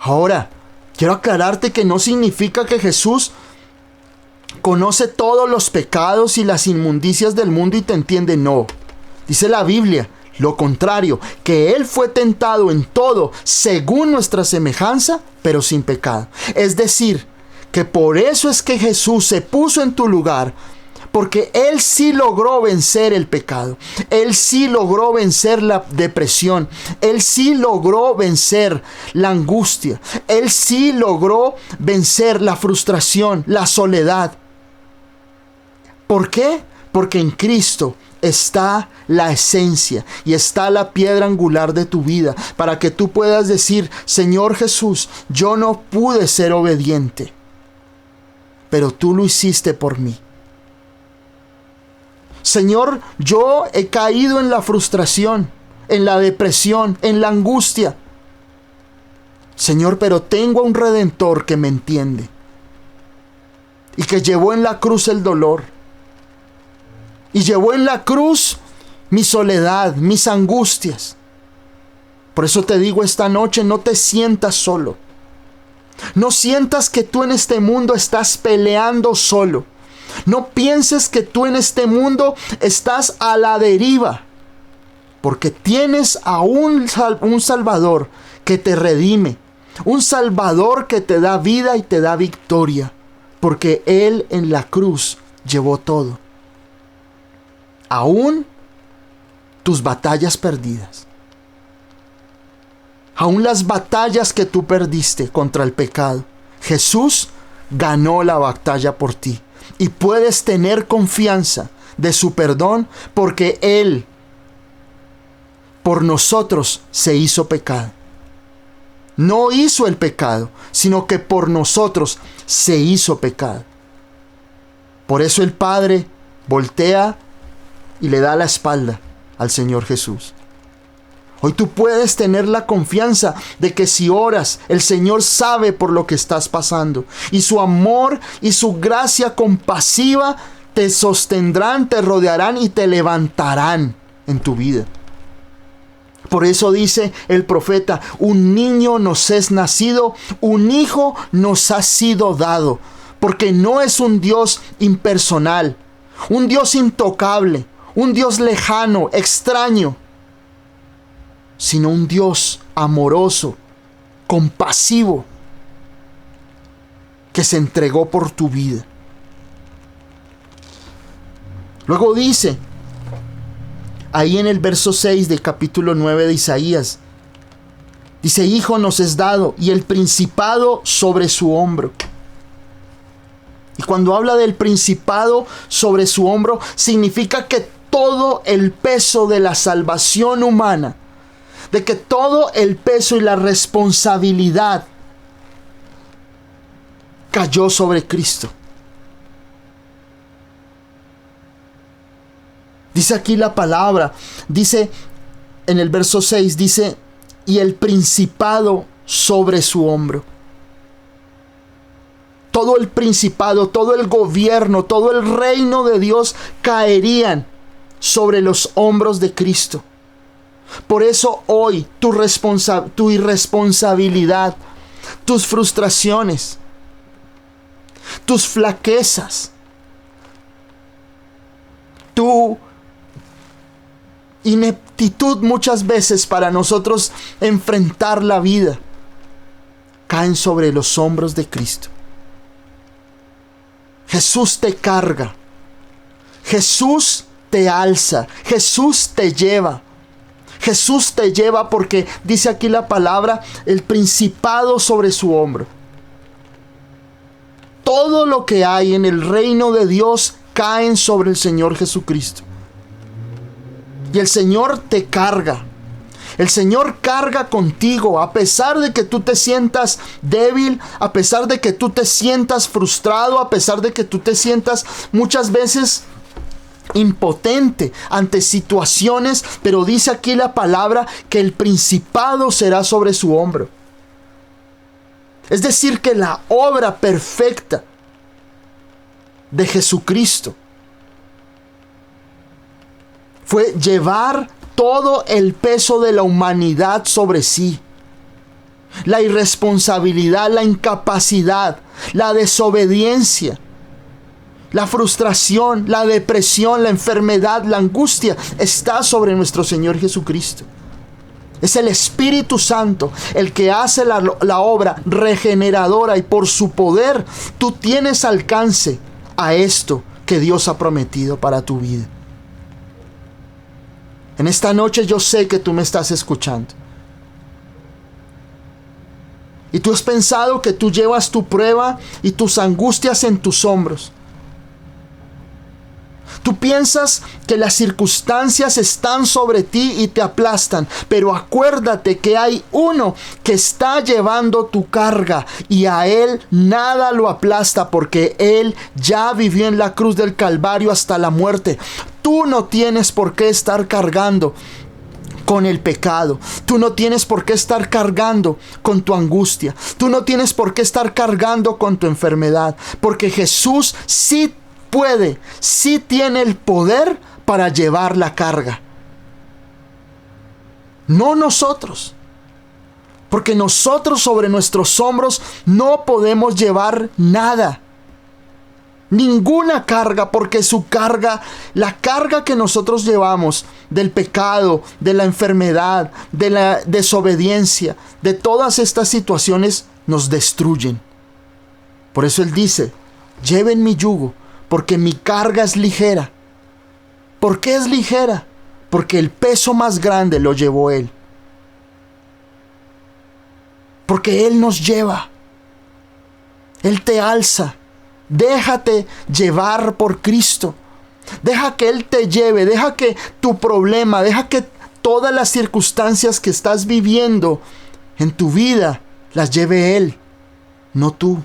Ahora, quiero aclararte que no significa que Jesús conoce todos los pecados y las inmundicias del mundo y te entiende. No. Dice la Biblia, lo contrario, que Él fue tentado en todo según nuestra semejanza, pero sin pecado. Es decir, que por eso es que Jesús se puso en tu lugar, porque Él sí logró vencer el pecado. Él sí logró vencer la depresión. Él sí logró vencer la angustia. Él sí logró vencer la frustración, la soledad. ¿Por qué? Porque en Cristo está la esencia y está la piedra angular de tu vida, para que tú puedas decir, Señor Jesús, yo no pude ser obediente, pero tú lo hiciste por mí. Señor, yo he caído en la frustración, en la depresión, en la angustia. Señor, pero tengo a un Redentor que me entiende y que llevó en la cruz el dolor y llevó en la cruz mi soledad, mis angustias. Por eso te digo esta noche, no te sientas solo. No sientas que tú en este mundo estás peleando solo. No pienses que tú en este mundo estás a la deriva. Porque tienes a un Salvador que te redime. Un Salvador que te da vida y te da victoria. Porque Él en la cruz llevó todo. Aún tus batallas perdidas. Aún las batallas que tú perdiste contra el pecado, Jesús ganó la batalla por ti. Y puedes tener confianza de su perdón porque Él por nosotros se hizo pecado. No hizo el pecado, sino que por nosotros se hizo pecado. Por eso el Padre voltea y le da la espalda al Señor Jesús. Hoy tú puedes tener la confianza de que si oras, el Señor sabe por lo que estás pasando. Y su amor y su gracia compasiva te sostendrán, te rodearán y te levantarán en tu vida. Por eso dice el profeta, un niño nos es nacido, un hijo nos ha sido dado. Porque no es un Dios impersonal, un Dios intocable, un Dios lejano, extraño, sino un Dios amoroso, compasivo, que se entregó por tu vida. Luego dice, ahí en el verso 6 del capítulo 9 de Isaías, dice, hijo nos es dado y el principado sobre su hombro. Y cuando habla del principado sobre su hombro, significa que todo el peso de la salvación humana, de que todo el peso y la responsabilidad cayó sobre Cristo. Dice aquí la palabra, dice en el verso 6, dice, y el principado sobre su hombro. todo el principado, todo el gobierno, todo el reino de Dios caerían sobre los hombros de Cristo. Por eso hoy tu irresponsabilidad, tus frustraciones, tus flaquezas, tu ineptitud muchas veces para nosotros enfrentar la vida, caen sobre los hombros de Cristo. Jesús te carga, Jesús te alza, Jesús te lleva. Jesús te lleva porque dice aquí la palabra, el principado sobre su hombro. Todo lo que hay en el reino de Dios caen sobre el Señor Jesucristo. Y el Señor te carga. El Señor carga contigo a pesar de que tú te sientas débil, a pesar de que tú te sientas frustrado, a pesar de que tú te sientas muchas veces impotente ante situaciones, pero dice aquí la palabra que el principado será sobre su hombro. Es decir, que la obra perfecta de Jesucristo fue llevar todo el peso de la humanidad sobre sí. La irresponsabilidad, la incapacidad, la desobediencia, la frustración, la depresión, la enfermedad, la angustia está sobre nuestro Señor Jesucristo. Es el Espíritu Santo el que hace la obra regeneradora, y por su poder tú tienes alcance a esto que Dios ha prometido para tu vida. En esta noche yo sé que tú me estás escuchando. Y tú has pensado que tú llevas tu prueba y tus angustias en tus hombros. Tú piensas que las circunstancias están sobre ti y te aplastan, pero acuérdate que hay uno que está llevando tu carga y a él nada lo aplasta porque él ya vivió en la cruz del Calvario hasta la muerte. Tú no tienes por qué estar cargando con el pecado. Tú no tienes por qué estar cargando con tu angustia. Tú no tienes por qué estar cargando con tu enfermedad, porque Jesús sí puede, sí tiene el poder para llevar la carga. No nosotros. Porque nosotros sobre nuestros hombros no podemos llevar nada. Ninguna carga, porque su carga, la carga que nosotros llevamos del pecado, de la enfermedad, de la desobediencia, de todas estas situaciones nos destruyen. Por eso Él dice, lleven mi yugo, porque mi carga es ligera. ¿Por qué es ligera? Porque el peso más grande lo llevó Él. Porque Él nos lleva. Él te alza. Déjate llevar por Cristo. Deja que Él te lleve. Deja que tu problema, deja que todas las circunstancias que estás viviendo en tu vida las lleve Él, no tú.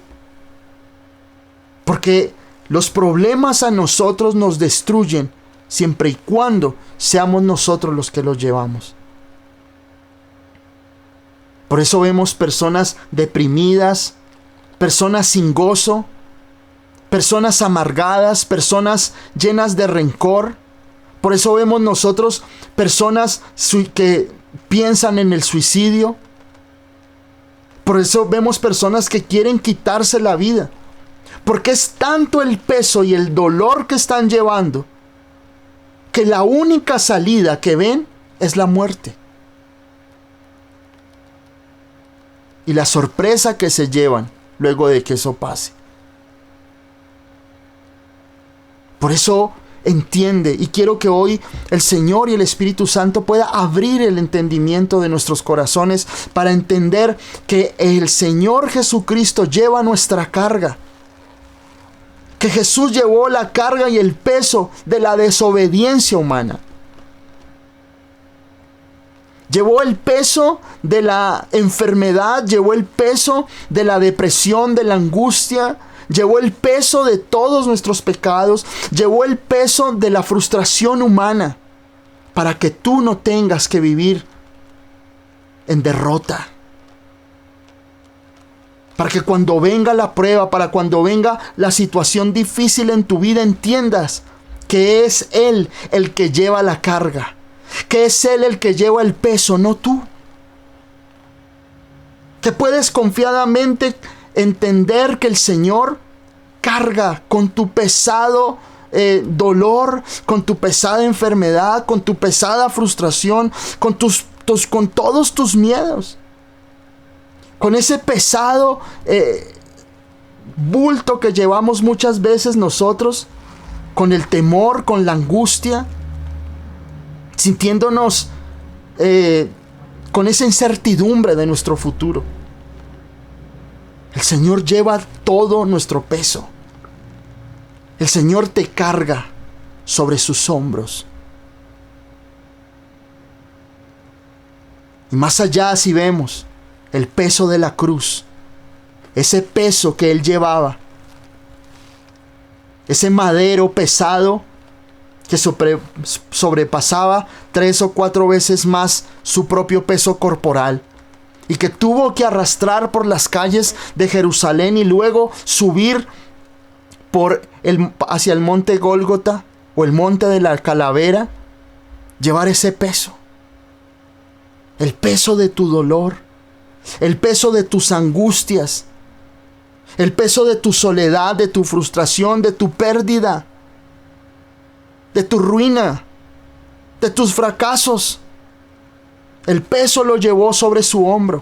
Porque los problemas a nosotros nos destruyen siempre y cuando seamos nosotros los que los llevamos. Por eso vemos personas deprimidas, personas sin gozo, personas amargadas, personas llenas de rencor. Por eso vemos nosotros personas que piensan en el suicidio. Por eso vemos personas que quieren quitarse la vida. Porque es tanto el peso y el dolor que están llevando que la única salida que ven es la muerte. Y la sorpresa que se llevan luego de que eso pase. Por eso entiende, y quiero que hoy el Señor y el Espíritu Santo pueda abrir el entendimiento de nuestros corazones para entender que el Señor Jesucristo lleva nuestra carga. Que Jesús llevó la carga y el peso de la desobediencia humana. Llevó el peso de la enfermedad, llevó el peso de la depresión, de la angustia, llevó el peso de todos nuestros pecados, llevó el peso de la frustración humana, para que tú no tengas que vivir en derrota. Para que cuando venga la prueba, para cuando venga la situación difícil en tu vida, entiendas que es Él el que lleva la carga, que es Él el que lleva el peso, no tú. Que puedes confiadamente entender que el Señor carga con tu pesado dolor, con tu pesada enfermedad, con tu pesada frustración, con todos tus miedos, con ese pesado bulto que llevamos muchas veces nosotros, con el temor, con la angustia, sintiéndonos con esa incertidumbre de nuestro futuro. El Señor lleva todo nuestro peso. El Señor te carga sobre sus hombros. Y más allá, si vemos el peso de la cruz, ese peso que Él llevaba, ese madero pesado que sobrepasaba 3 o 4 veces más su propio peso corporal, y que tuvo que arrastrar por las calles de Jerusalén y luego subir hacia el monte Gólgota o el monte de la calavera, llevar ese peso, el peso de tu dolor, el peso de tus angustias, el peso de tu soledad, de tu frustración, de tu pérdida, de tu ruina, de tus fracasos. El peso lo llevó sobre su hombro,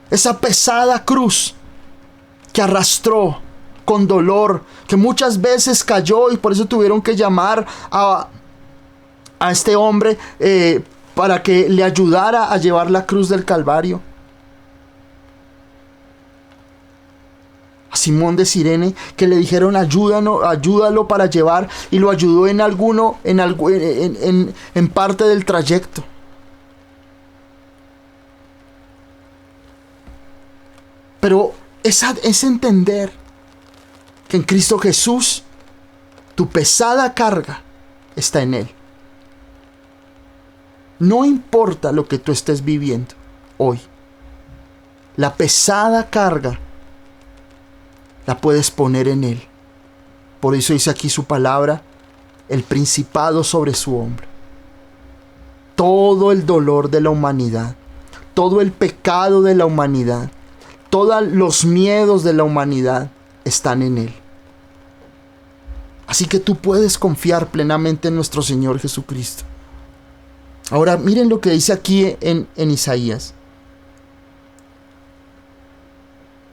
esa pesada cruz que arrastró con dolor, que muchas veces cayó, y por eso tuvieron que llamar a este hombre para que le ayudara a llevar la cruz del Calvario. A Simón de Cirene, que le dijeron ayúdalo para llevar, y lo ayudó en parte del trayecto. Pero es entender que en Cristo Jesús tu pesada carga está en Él. No importa lo que tú estés viviendo hoy, la pesada carga la puedes poner en Él. Por eso dice aquí su palabra, el principado sobre su hombro. Todo el dolor de la humanidad, todo el pecado de la humanidad, todos los miedos de la humanidad están en Él. Así que tú puedes confiar plenamente en nuestro Señor Jesucristo. Ahora miren lo que dice aquí en Isaías.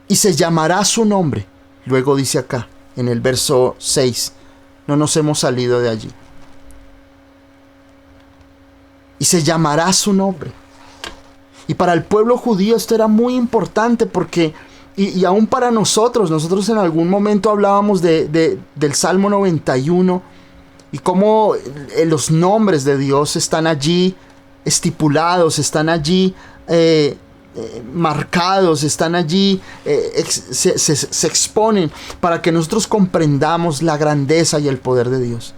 Y se llamará su nombre. Luego dice acá, en el verso 6. No nos hemos salido de allí. Y se llamará su nombre. Y para el pueblo judío esto era muy importante porque, y aún para nosotros en algún momento hablábamos del Salmo 91 y cómo los nombres de Dios están allí estipulados, están allí marcados, están allí, se exponen para que nosotros comprendamos la grandeza y el poder de Dios.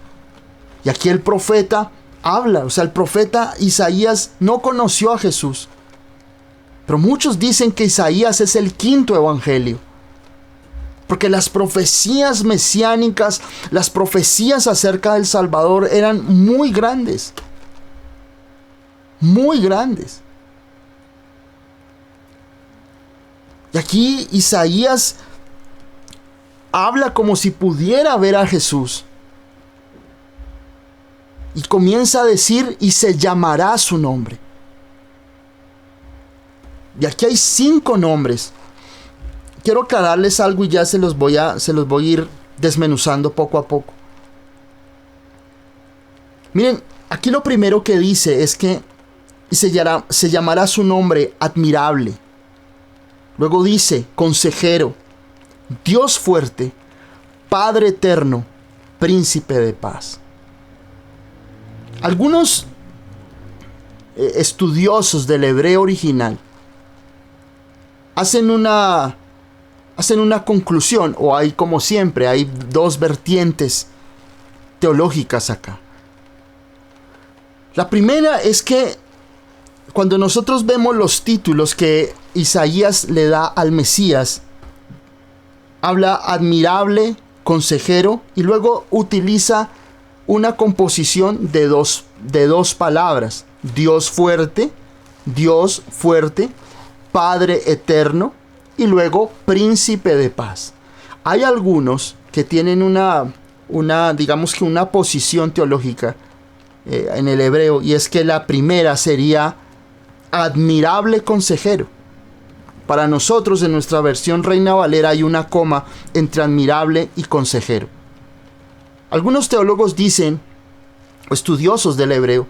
Y aquí el profeta habla, el profeta Isaías no conoció a Jesús. Pero muchos dicen que Isaías es el quinto evangelio. Porque las profecías mesiánicas, las profecías acerca del Salvador eran muy grandes. Muy grandes. Y aquí Isaías habla como si pudiera ver a Jesús. Y comienza a decir, y se llamará su nombre. Y aquí hay 5 nombres. Quiero aclararles algo y ya se los voy a ir desmenuzando poco a poco. Miren, aquí lo primero que dice es que se llamará su nombre admirable. Luego dice, consejero, Dios fuerte, Padre eterno, príncipe de paz. Algunos estudiosos del hebreo original hacen una conclusión, o hay, como siempre, hay 2 vertientes teológicas acá. La primera es que cuando nosotros vemos los títulos que Isaías le da al Mesías, habla admirable, consejero, y luego utiliza una composición de dos palabras. Dios fuerte, Padre eterno, y luego príncipe de paz. Hay algunos que tienen digamos que una posición teológica en el hebreo, y es que la primera sería admirable consejero. Para nosotros, en nuestra versión Reina Valera, hay una coma entre admirable y consejero. Algunos teólogos dicen, o estudiosos del hebreo,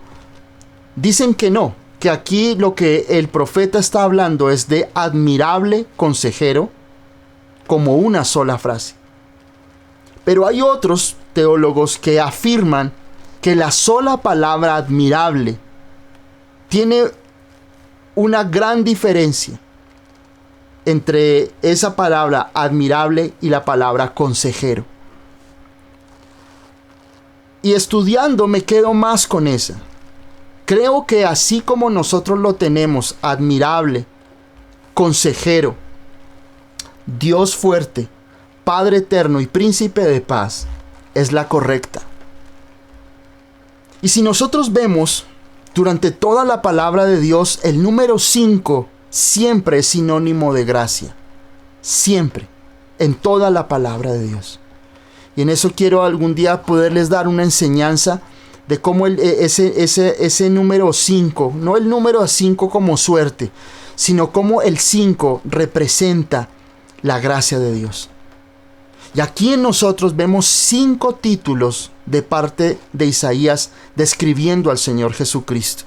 dicen que no, que aquí lo que el profeta está hablando es de admirable consejero como una sola frase. Pero hay otros teólogos que afirman que la sola palabra admirable tiene una gran diferencia entre esa palabra admirable y la palabra consejero. Y estudiando me quedo más con esa. Creo que así como nosotros lo tenemos, admirable, consejero, Dios fuerte, Padre eterno y príncipe de paz, es la correcta. Y si nosotros vemos durante toda la palabra de Dios, el número 5 siempre es sinónimo de gracia. Siempre, en toda la palabra de Dios. Y en eso quiero algún día poderles dar una enseñanza de cómo ese número 5, no el número 5 como suerte, sino cómo el 5 representa la gracia de Dios. Y aquí en nosotros vemos 5 títulos de parte de Isaías describiendo al Señor Jesucristo.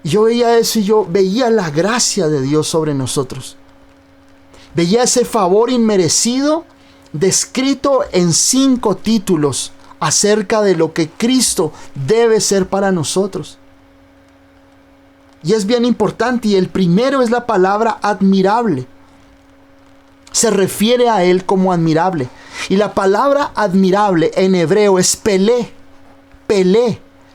Y yo veía eso y yo veía la gracia de Dios sobre nosotros. Veía ese favor inmerecido descrito en 5 títulos acerca de lo que Cristo debe ser para nosotros. Y es bien importante, y el primero es la palabra admirable. Se refiere a Él como admirable. Y la palabra admirable en hebreo es pelé,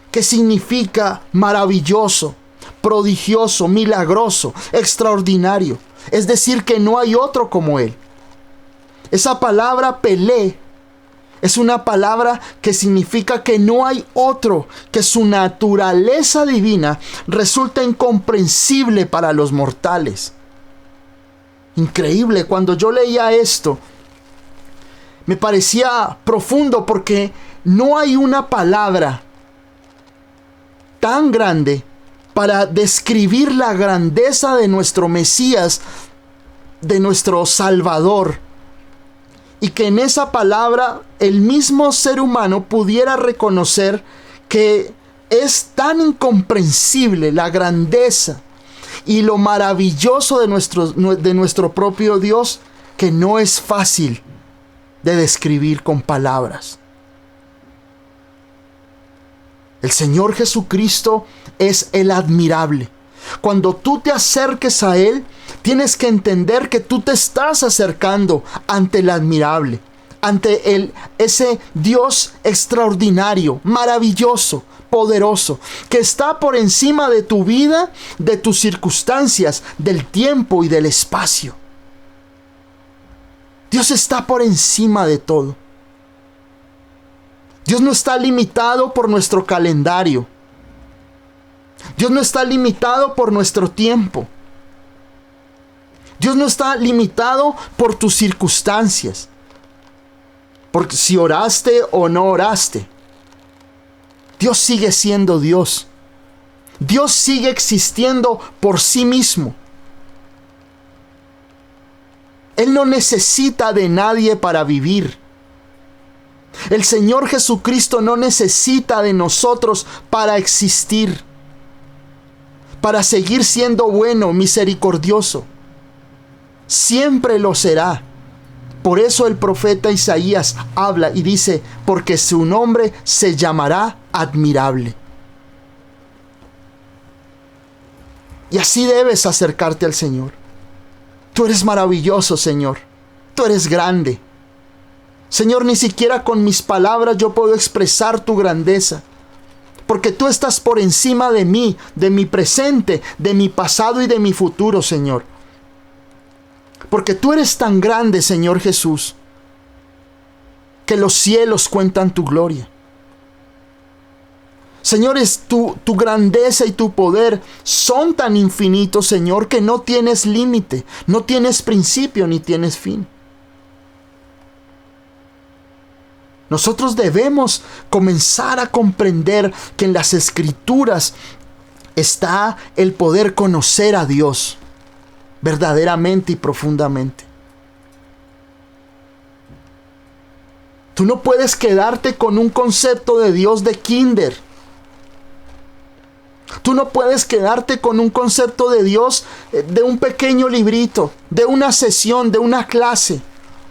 que significa maravilloso, prodigioso, milagroso, extraordinario. Es decir, que no hay otro como Él. Esa palabra pelé es una palabra que significa que no hay otro, que su naturaleza divina resulta incomprensible para los mortales. Increíble, cuando yo leía esto, me parecía profundo porque no hay una palabra tan grande para describir la grandeza de nuestro Mesías, de nuestro Salvador. Y que en esa palabra el mismo ser humano pudiera reconocer que es tan incomprensible la grandeza y lo maravilloso de nuestro propio Dios, que no es fácil de describir con palabras. El Señor Jesucristo es el admirable. Cuando tú te acerques a Él, tienes que entender que tú te estás acercando ante el admirable, ante ese Dios extraordinario, maravilloso, poderoso, que está por encima de tu vida, de tus circunstancias, del tiempo y del espacio. Dios está por encima de todo. Dios no está limitado por nuestro calendario. Dios no está limitado por nuestro tiempo. Dios no está limitado por tus circunstancias. Porque si oraste o no oraste, Dios sigue siendo Dios. Dios sigue existiendo por sí mismo. Él no necesita de nadie para vivir. El Señor Jesucristo no necesita de nosotros para existir, para seguir siendo bueno, misericordioso. Siempre lo será. Por eso el profeta Isaías habla y dice, porque su nombre se llamará admirable. Y así debes acercarte al Señor. Tú eres maravilloso, Señor. Tú eres grande. Señor, ni siquiera con mis palabras yo puedo expresar tu grandeza. Porque tú estás por encima de mí, de mi presente, de mi pasado y de mi futuro, Señor. Porque tú eres tan grande, Señor Jesús, que los cielos cuentan tu gloria. Señores, tu grandeza y tu poder son tan infinitos, Señor, que no tienes límite, no tienes principio ni tienes fin. Nosotros debemos comenzar a comprender que en las Escrituras está el poder conocer a Dios verdaderamente y profundamente. Tú no puedes quedarte con un concepto de Dios de kinder. Tú no puedes quedarte con un concepto de Dios de un pequeño librito, de una sesión, de una clase,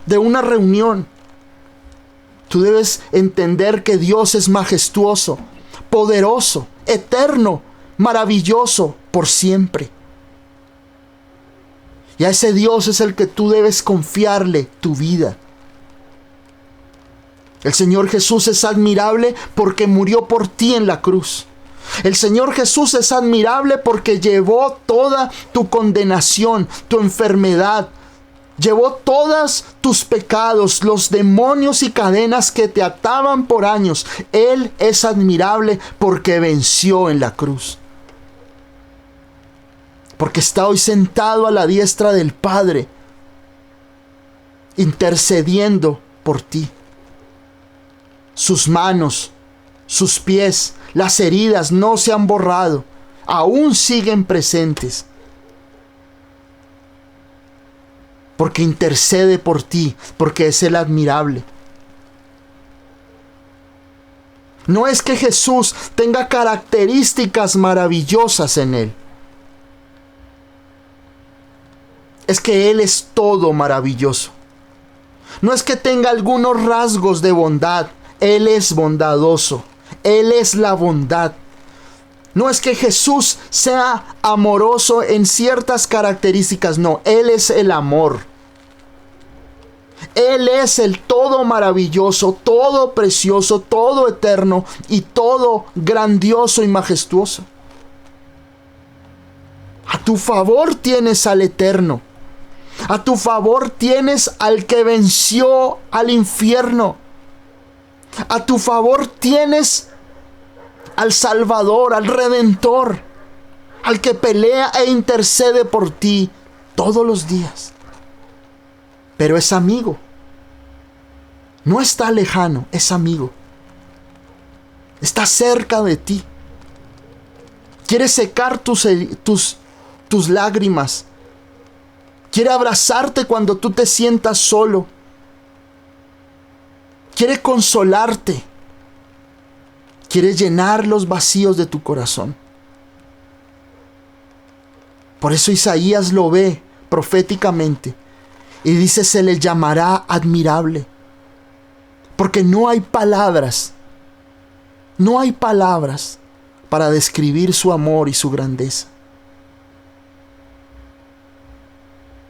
de una reunión. Tú debes entender que Dios es majestuoso, poderoso, eterno, maravilloso por siempre. Y a ese Dios es el que tú debes confiarle tu vida. El Señor Jesús es admirable porque murió por ti en la cruz. El Señor Jesús es admirable porque llevó toda tu condenación, tu enfermedad. Llevó todos tus pecados, los demonios y cadenas que te ataban por años. Él es admirable porque venció en la cruz. Porque está hoy sentado a la diestra del Padre, intercediendo por ti. Sus manos, sus pies, las heridas no se han borrado, aún siguen presentes. Porque intercede por ti, porque es el admirable. No es que Jesús tenga características maravillosas en él. Es que Él es todo maravilloso. No es que tenga algunos rasgos de bondad. Él es bondadoso. Él es la bondad. No es que Jesús sea amoroso en ciertas características. No, Él es el amor. Él es el todo maravilloso, todo precioso, todo eterno y todo grandioso y majestuoso. A tu favor tienes al eterno. A tu favor tienes al que venció al infierno. A tu favor tienes al Salvador, al Redentor, al que pelea e intercede por ti todos los días. Pero es amigo. No está lejano, es amigo. Está cerca de ti. Quiere secar tus lágrimas. Quiere abrazarte cuando tú te sientas solo. Quiere consolarte. Quiere llenar los vacíos de tu corazón. Por eso Isaías lo ve proféticamente y dice: se le llamará admirable. Porque no hay palabras para describir su amor y su grandeza.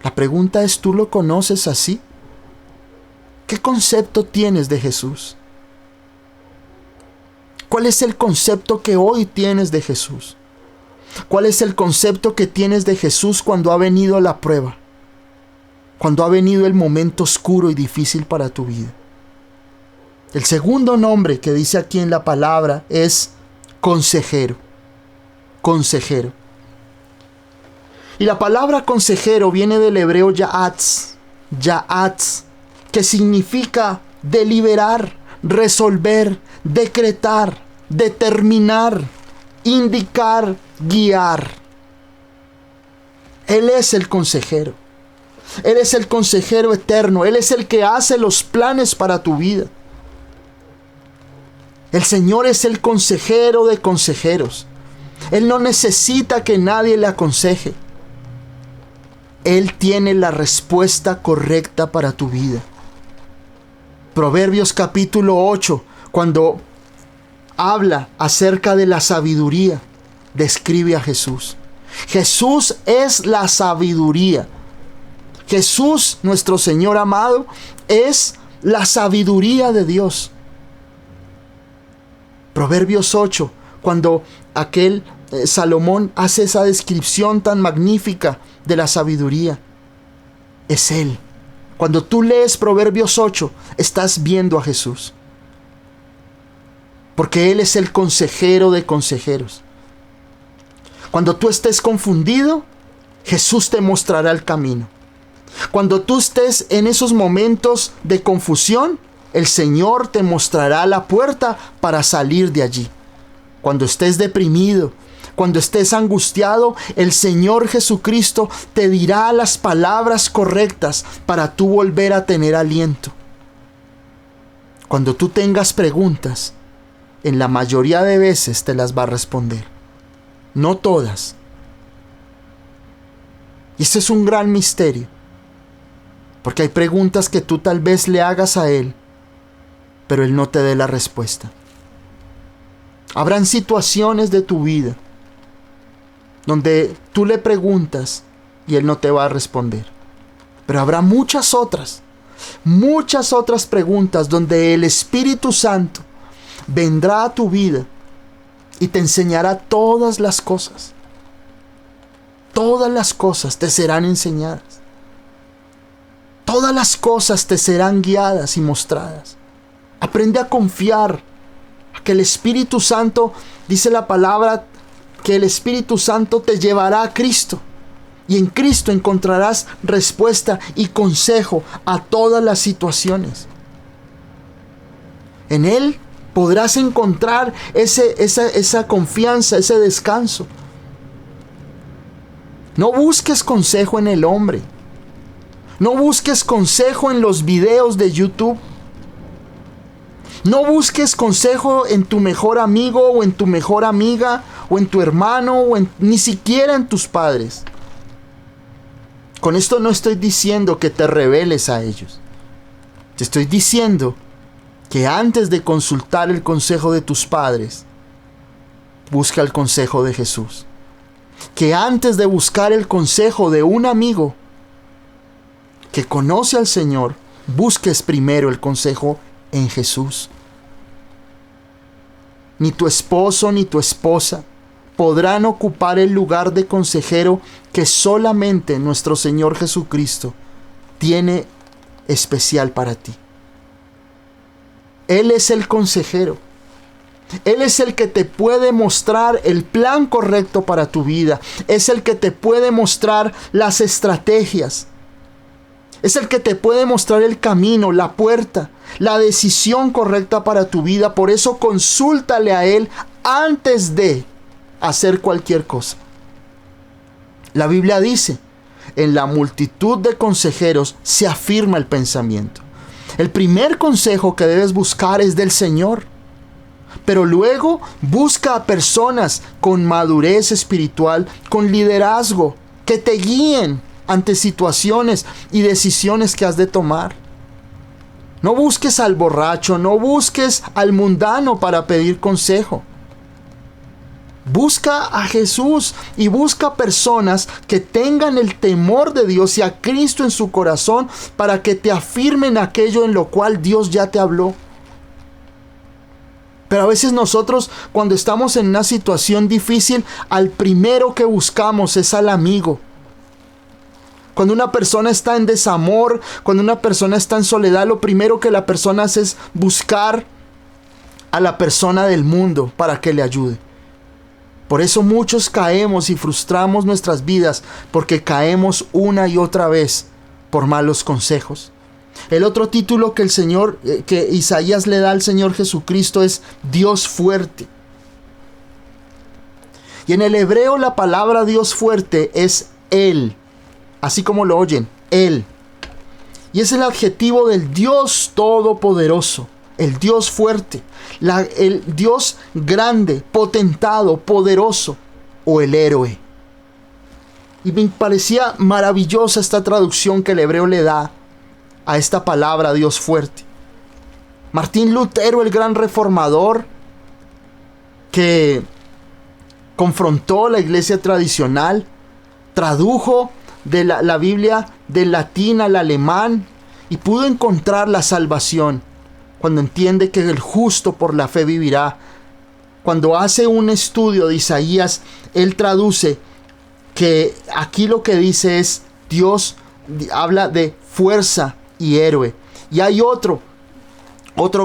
La pregunta es: ¿tú lo conoces así? ¿Qué concepto tienes de Jesús? ¿Cuál es el concepto que hoy tienes de Jesús? ¿Cuál es el concepto que tienes de Jesús cuando ha venido la prueba? Cuando ha venido el momento oscuro y difícil para tu vida. El segundo nombre que dice aquí en la palabra es consejero. Consejero. Y la palabra consejero viene del hebreo ya'atz, que significa deliberar, resolver, decretar, determinar, indicar, guiar. Él es el consejero. Él es el consejero eterno. Él es el que hace los planes para tu vida. El Señor es el consejero de consejeros. Él no necesita que nadie le aconseje. Él tiene la respuesta correcta para tu vida. Proverbios capítulo 8, cuando habla acerca de la sabiduría, describe a Jesús. Jesús es la sabiduría. Jesús, nuestro Señor amado, es la sabiduría de Dios. Proverbios 8, cuando aquel Salomón hace esa descripción tan magnífica de la sabiduría. es Él. Cuando tú lees Proverbios 8, estás viendo a Jesús. Porque Él es el consejero de consejeros. Cuando tú estés confundido, Jesús te mostrará el camino. Cuando tú estés en esos momentos de confusión, el Señor te mostrará la puerta para salir de allí. Cuando estés deprimido, cuando estés angustiado, el Señor Jesucristo te dirá las palabras correctas para tú volver a tener aliento. Cuando tú tengas preguntas, en la mayoría de veces te las va a responder. No todas. Y ese es un gran misterio. Porque hay preguntas que tú tal vez le hagas a Él, pero Él no te dé la respuesta. Habrán situaciones de tu vida donde tú le preguntas y Él no te va a responder. Pero habrá muchas otras preguntas donde el Espíritu Santo vendrá a tu vida y te enseñará todas las cosas. Todas las cosas te serán enseñadas. Todas las cosas te serán guiadas y mostradas. Aprende a confiar que el Espíritu Santo, dice la palabra, que el Espíritu Santo te llevará a Cristo. Y en Cristo encontrarás respuesta y consejo a todas las situaciones. En Él podrás encontrar esa confianza, ese descanso. No busques consejo en el hombre. No busques consejo en los videos de YouTube. No busques consejo en tu mejor amigo o en tu mejor amiga o en tu hermano o ni siquiera en tus padres. Con esto no estoy diciendo que te rebeles a ellos. Te estoy diciendo que antes de consultar el consejo de tus padres, busca el consejo de Jesús. Que antes de buscar el consejo de un amigo que conoce al Señor, busques primero el consejo en Jesús. Ni tu esposo ni tu esposa podrán ocupar el lugar de consejero que solamente nuestro Señor Jesucristo tiene especial para ti. Él es el consejero. Él es el que te puede mostrar el plan correcto para tu vida. Es el que te puede mostrar las estrategias. Es el que te puede mostrar el camino, la puerta, la decisión correcta para tu vida. Por eso consúltale a Él antes de hacer cualquier cosa. La Biblia dice, en la multitud de consejeros se afirma el pensamiento. El primer consejo que debes buscar es del Señor. Pero luego busca a personas con madurez espiritual, con liderazgo, que te guíen ante situaciones y decisiones que has de tomar. No busques al borracho, no busques al mundano para pedir consejo. Busca a Jesús y busca personas que tengan el temor de Dios y a Cristo en su corazón para que te afirmen aquello en lo cual Dios ya te habló. Pero a veces nosotros, cuando estamos en una situación difícil, al primero que buscamos es al amigo. Cuando una persona está en desamor, cuando una persona está en soledad, lo primero que la persona hace es buscar a la persona del mundo para que le ayude. Por eso muchos caemos y frustramos nuestras vidas, porque caemos una y otra vez por malos consejos. El otro título que que Isaías le da al Señor Jesucristo es Dios fuerte. Y en el hebreo la palabra Dios fuerte es Él, así como lo oyen, Él. Y es el adjetivo del Dios todopoderoso, el Dios fuerte, el Dios grande, potentado, poderoso, o el héroe. Y me parecía maravillosa esta traducción que el hebreo le da a esta palabra Dios fuerte. Martín Lutero, el gran reformador que confrontó la iglesia tradicional, tradujo de la Biblia del latín al alemán y pudo encontrar la salvación cuando entiende que el justo por la fe vivirá. Cuando hace un estudio de Isaías, él traduce que aquí lo que dice es Dios habla de fuerza y héroe. Y hay otro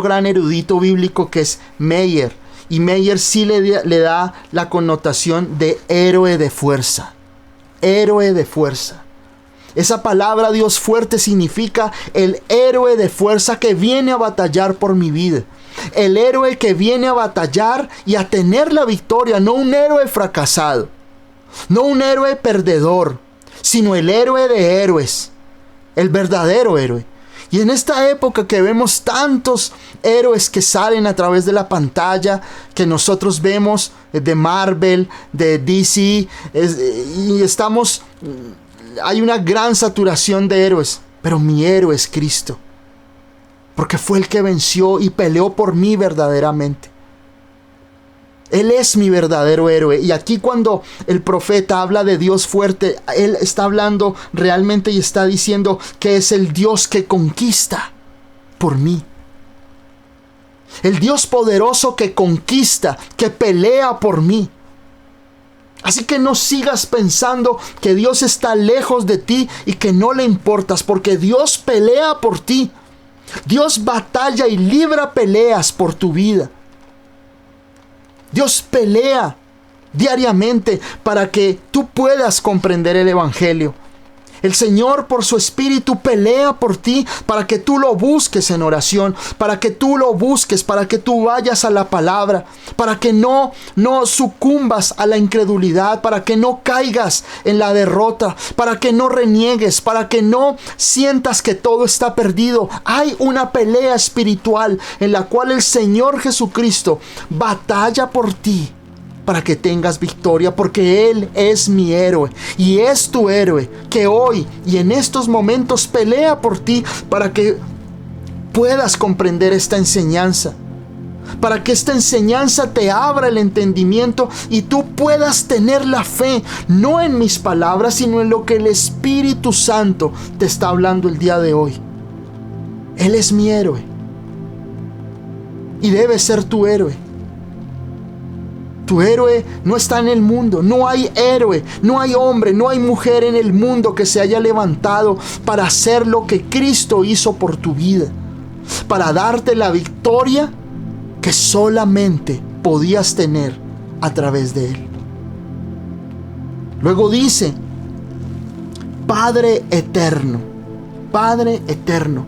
gran erudito bíblico que es Meyer. Y Meyer sí le da la connotación de héroe de fuerza. Héroe de fuerza. Esa palabra Dios fuerte significa el héroe de fuerza que viene a batallar por mi vida. El héroe que viene a batallar y a tener la victoria. No un héroe fracasado. No un héroe perdedor. Sino el héroe de héroes. El verdadero héroe. Y en esta época que vemos tantos héroes que salen a través de la pantalla, que nosotros vemos de Marvel, de DC, hay una gran saturación de héroes, pero mi héroe es Cristo, porque fue el que venció y peleó por mí verdaderamente. Él es mi verdadero héroe. Y aquí cuando el profeta habla de Dios fuerte, él está hablando realmente y está diciendo que es el Dios que conquista por mí. El Dios poderoso que conquista, que pelea por mí. Así que no sigas pensando que Dios está lejos de ti y que no le importas, porque Dios pelea por ti. Dios batalla y libra peleas por tu vida. Dios pelea diariamente para que tú puedas comprender el Evangelio. El Señor por su Espíritu pelea por ti para que tú lo busques en oración, para que tú lo busques, para que tú vayas a la palabra, para que no sucumbas a la incredulidad, para que no caigas en la derrota, para que no reniegues, para que no sientas que todo está perdido. Hay una pelea espiritual en la cual el Señor Jesucristo batalla por ti, para que tengas victoria, porque Él es mi héroe y es tu héroe, que hoy y en estos momentos pelea por ti para que puedas comprender esta enseñanza, para que esta enseñanza te abra el entendimiento y tú puedas tener la fe, no en mis palabras, sino en lo que el Espíritu Santo te está hablando el día de hoy. Él es mi héroe y debe ser tu héroe. Tu héroe no está en el mundo. No hay héroe, no hay hombre, no hay mujer en el mundo que se haya levantado para hacer lo que Cristo hizo por tu vida, para darte la victoria que solamente podías tener a través de Él. Luego dice, Padre eterno, Padre eterno.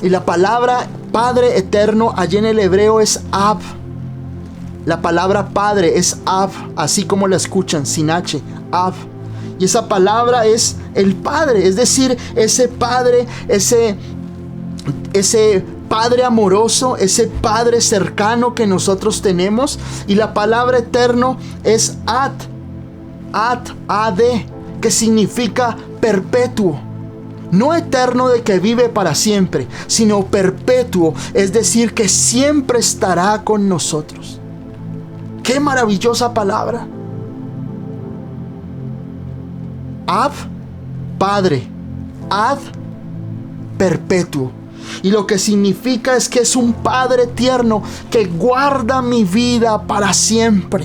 Y la palabra Padre eterno allí en el hebreo es Ab. La palabra Padre es Ab, así como la escuchan, sin H, Ab. Y esa palabra es el Padre, es decir, ese Padre, ese Padre amoroso, ese Padre cercano que nosotros tenemos. Y la palabra eterno es Ad, que significa perpetuo. No eterno de que vive para siempre, sino perpetuo, es decir, que siempre estará con nosotros. ¡Qué maravillosa palabra! Ab, Padre. Ad, perpetuo. Y lo que significa es que es un Padre tierno que guarda mi vida para siempre.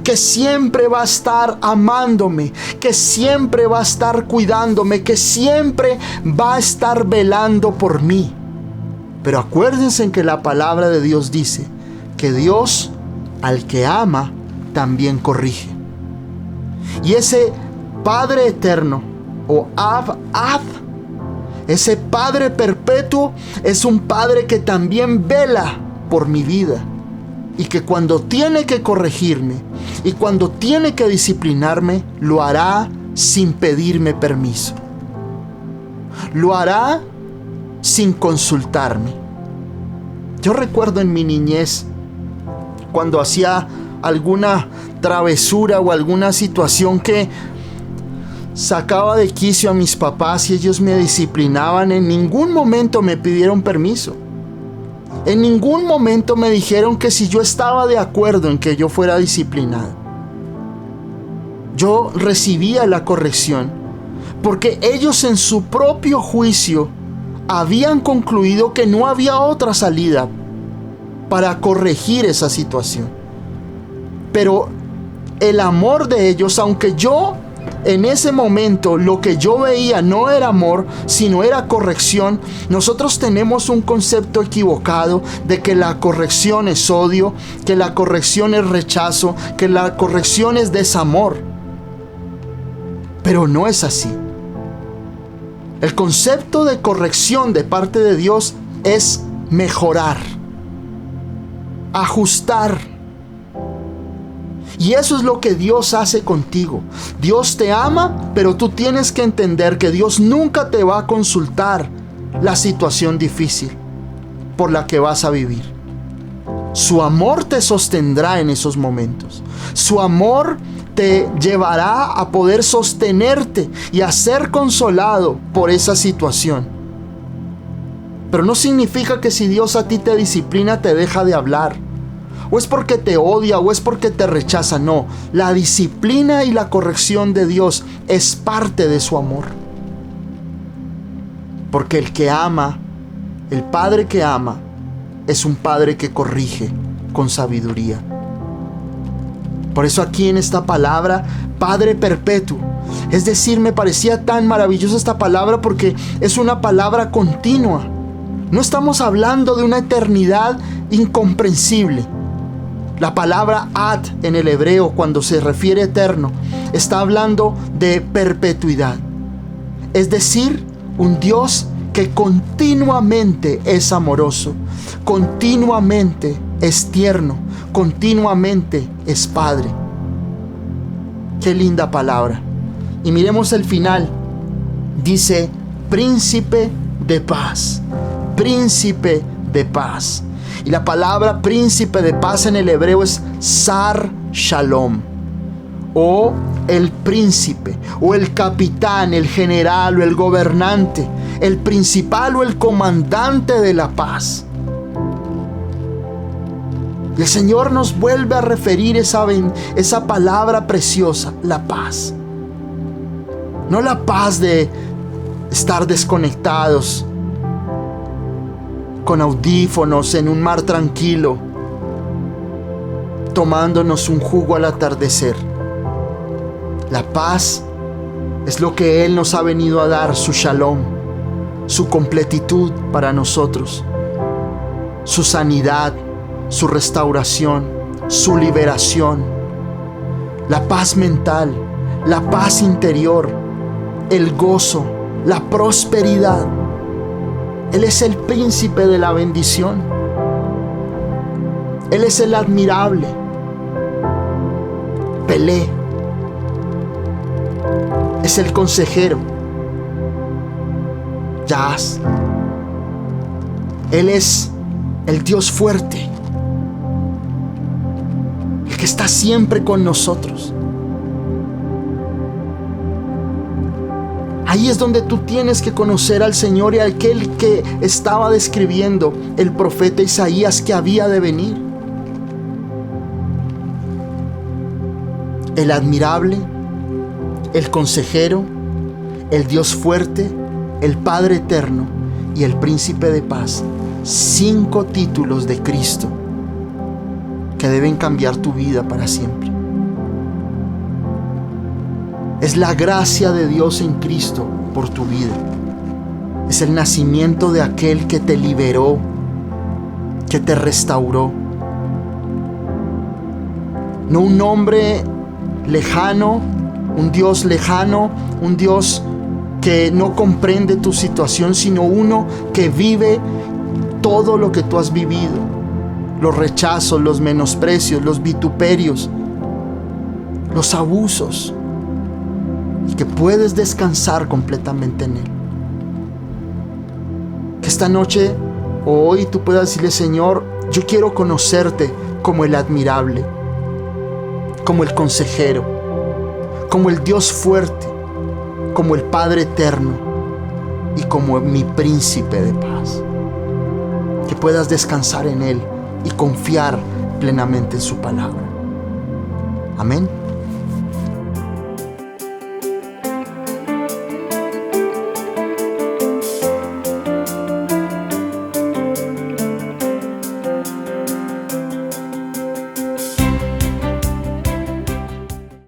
Que siempre va a estar amándome, que siempre va a estar cuidándome, que siempre va a estar velando por mí. Pero acuérdense que la palabra de Dios dice que Dios al que ama también corrige. Y ese Padre eterno o Ad, ese Padre perpetuo, es un Padre que también vela por mi vida. Y que cuando tiene que corregirme y cuando tiene que disciplinarme, lo hará sin pedirme permiso. Lo hará sin consultarme. Yo recuerdo en mi niñez, cuando hacía alguna travesura o alguna situación que sacaba de quicio a mis papás y ellos me disciplinaban, en ningún momento me pidieron permiso. En ningún momento me dijeron que si yo estaba de acuerdo en que yo fuera disciplinado. Yo recibía la corrección porque ellos en su propio juicio habían concluido que no había otra salida para corregir esa situación. Pero el amor de ellos, aunque yo en ese momento lo que yo veía no era amor, sino era corrección, nosotros tenemos un concepto equivocado de que la corrección es odio, que la corrección es rechazo, que la corrección es desamor. Pero no es así. El concepto de corrección de parte de Dios es mejorar, ajustar. Y eso es lo que Dios hace contigo. Dios te ama, pero tú tienes que entender que Dios nunca te va a consultar la situación difícil por la que vas a vivir. Su amor te sostendrá en esos momentos. Su amor te llevará a poder sostenerte y a ser consolado por esa situación. Pero no significa que si Dios a ti te disciplina te deja de hablar, o es porque te odia, o es porque te rechaza. No, la disciplina y la corrección de Dios es parte de su amor. Porque el que ama, el Padre que ama, es un Padre que corrige con sabiduría. Por eso aquí en esta palabra, Padre perpetuo, es decir, me parecía tan maravillosa esta palabra porque es una palabra continua. No estamos hablando de una eternidad incomprensible. La palabra ad en el hebreo, cuando se refiere a eterno, está hablando de perpetuidad. Es decir, un Dios que continuamente es amoroso, continuamente es tierno, continuamente es Padre. Qué linda palabra. Y miremos el final. Dice, príncipe de paz. Príncipe de paz. Y la palabra príncipe de paz en el hebreo es Sar Shalom, o el príncipe, o el capitán, el general, o el gobernante, el principal o el comandante de la paz. Y el Señor nos vuelve a referir esa palabra preciosa, la paz. No la paz de estar desconectados, con audífonos en un mar tranquilo, tomándonos un jugo al atardecer. La paz es lo que Él nos ha venido a dar, su shalom, su completitud para nosotros, su sanidad, su restauración, su liberación, la paz mental, la paz interior, el gozo, la prosperidad. Él es el príncipe de la bendición. Él es el admirable. Pelé. Es el consejero. Yahs. Él es el Dios fuerte, el que está siempre con nosotros. Ahí es donde tú tienes que conocer al Señor y a aquel que estaba describiendo el profeta Isaías que había de venir. El admirable, el consejero, el Dios fuerte, el Padre eterno y el príncipe de paz. 5 títulos de Cristo que deben cambiar tu vida para siempre. Es la gracia de Dios en Cristo por tu vida. Es el nacimiento de aquel que te liberó, que te restauró. No un hombre lejano, un Dios lejano, un Dios que no comprende tu situación, sino uno que vive todo lo que tú has vivido. Los rechazos, los menosprecios, los vituperios, los abusos. Y que puedes descansar completamente en Él. Que esta noche o hoy tú puedas decirle: Señor, yo quiero conocerte como el admirable, como el consejero, como el Dios fuerte, como el Padre eterno y como mi príncipe de paz. Que puedas descansar en Él y confiar plenamente en su palabra. Amén.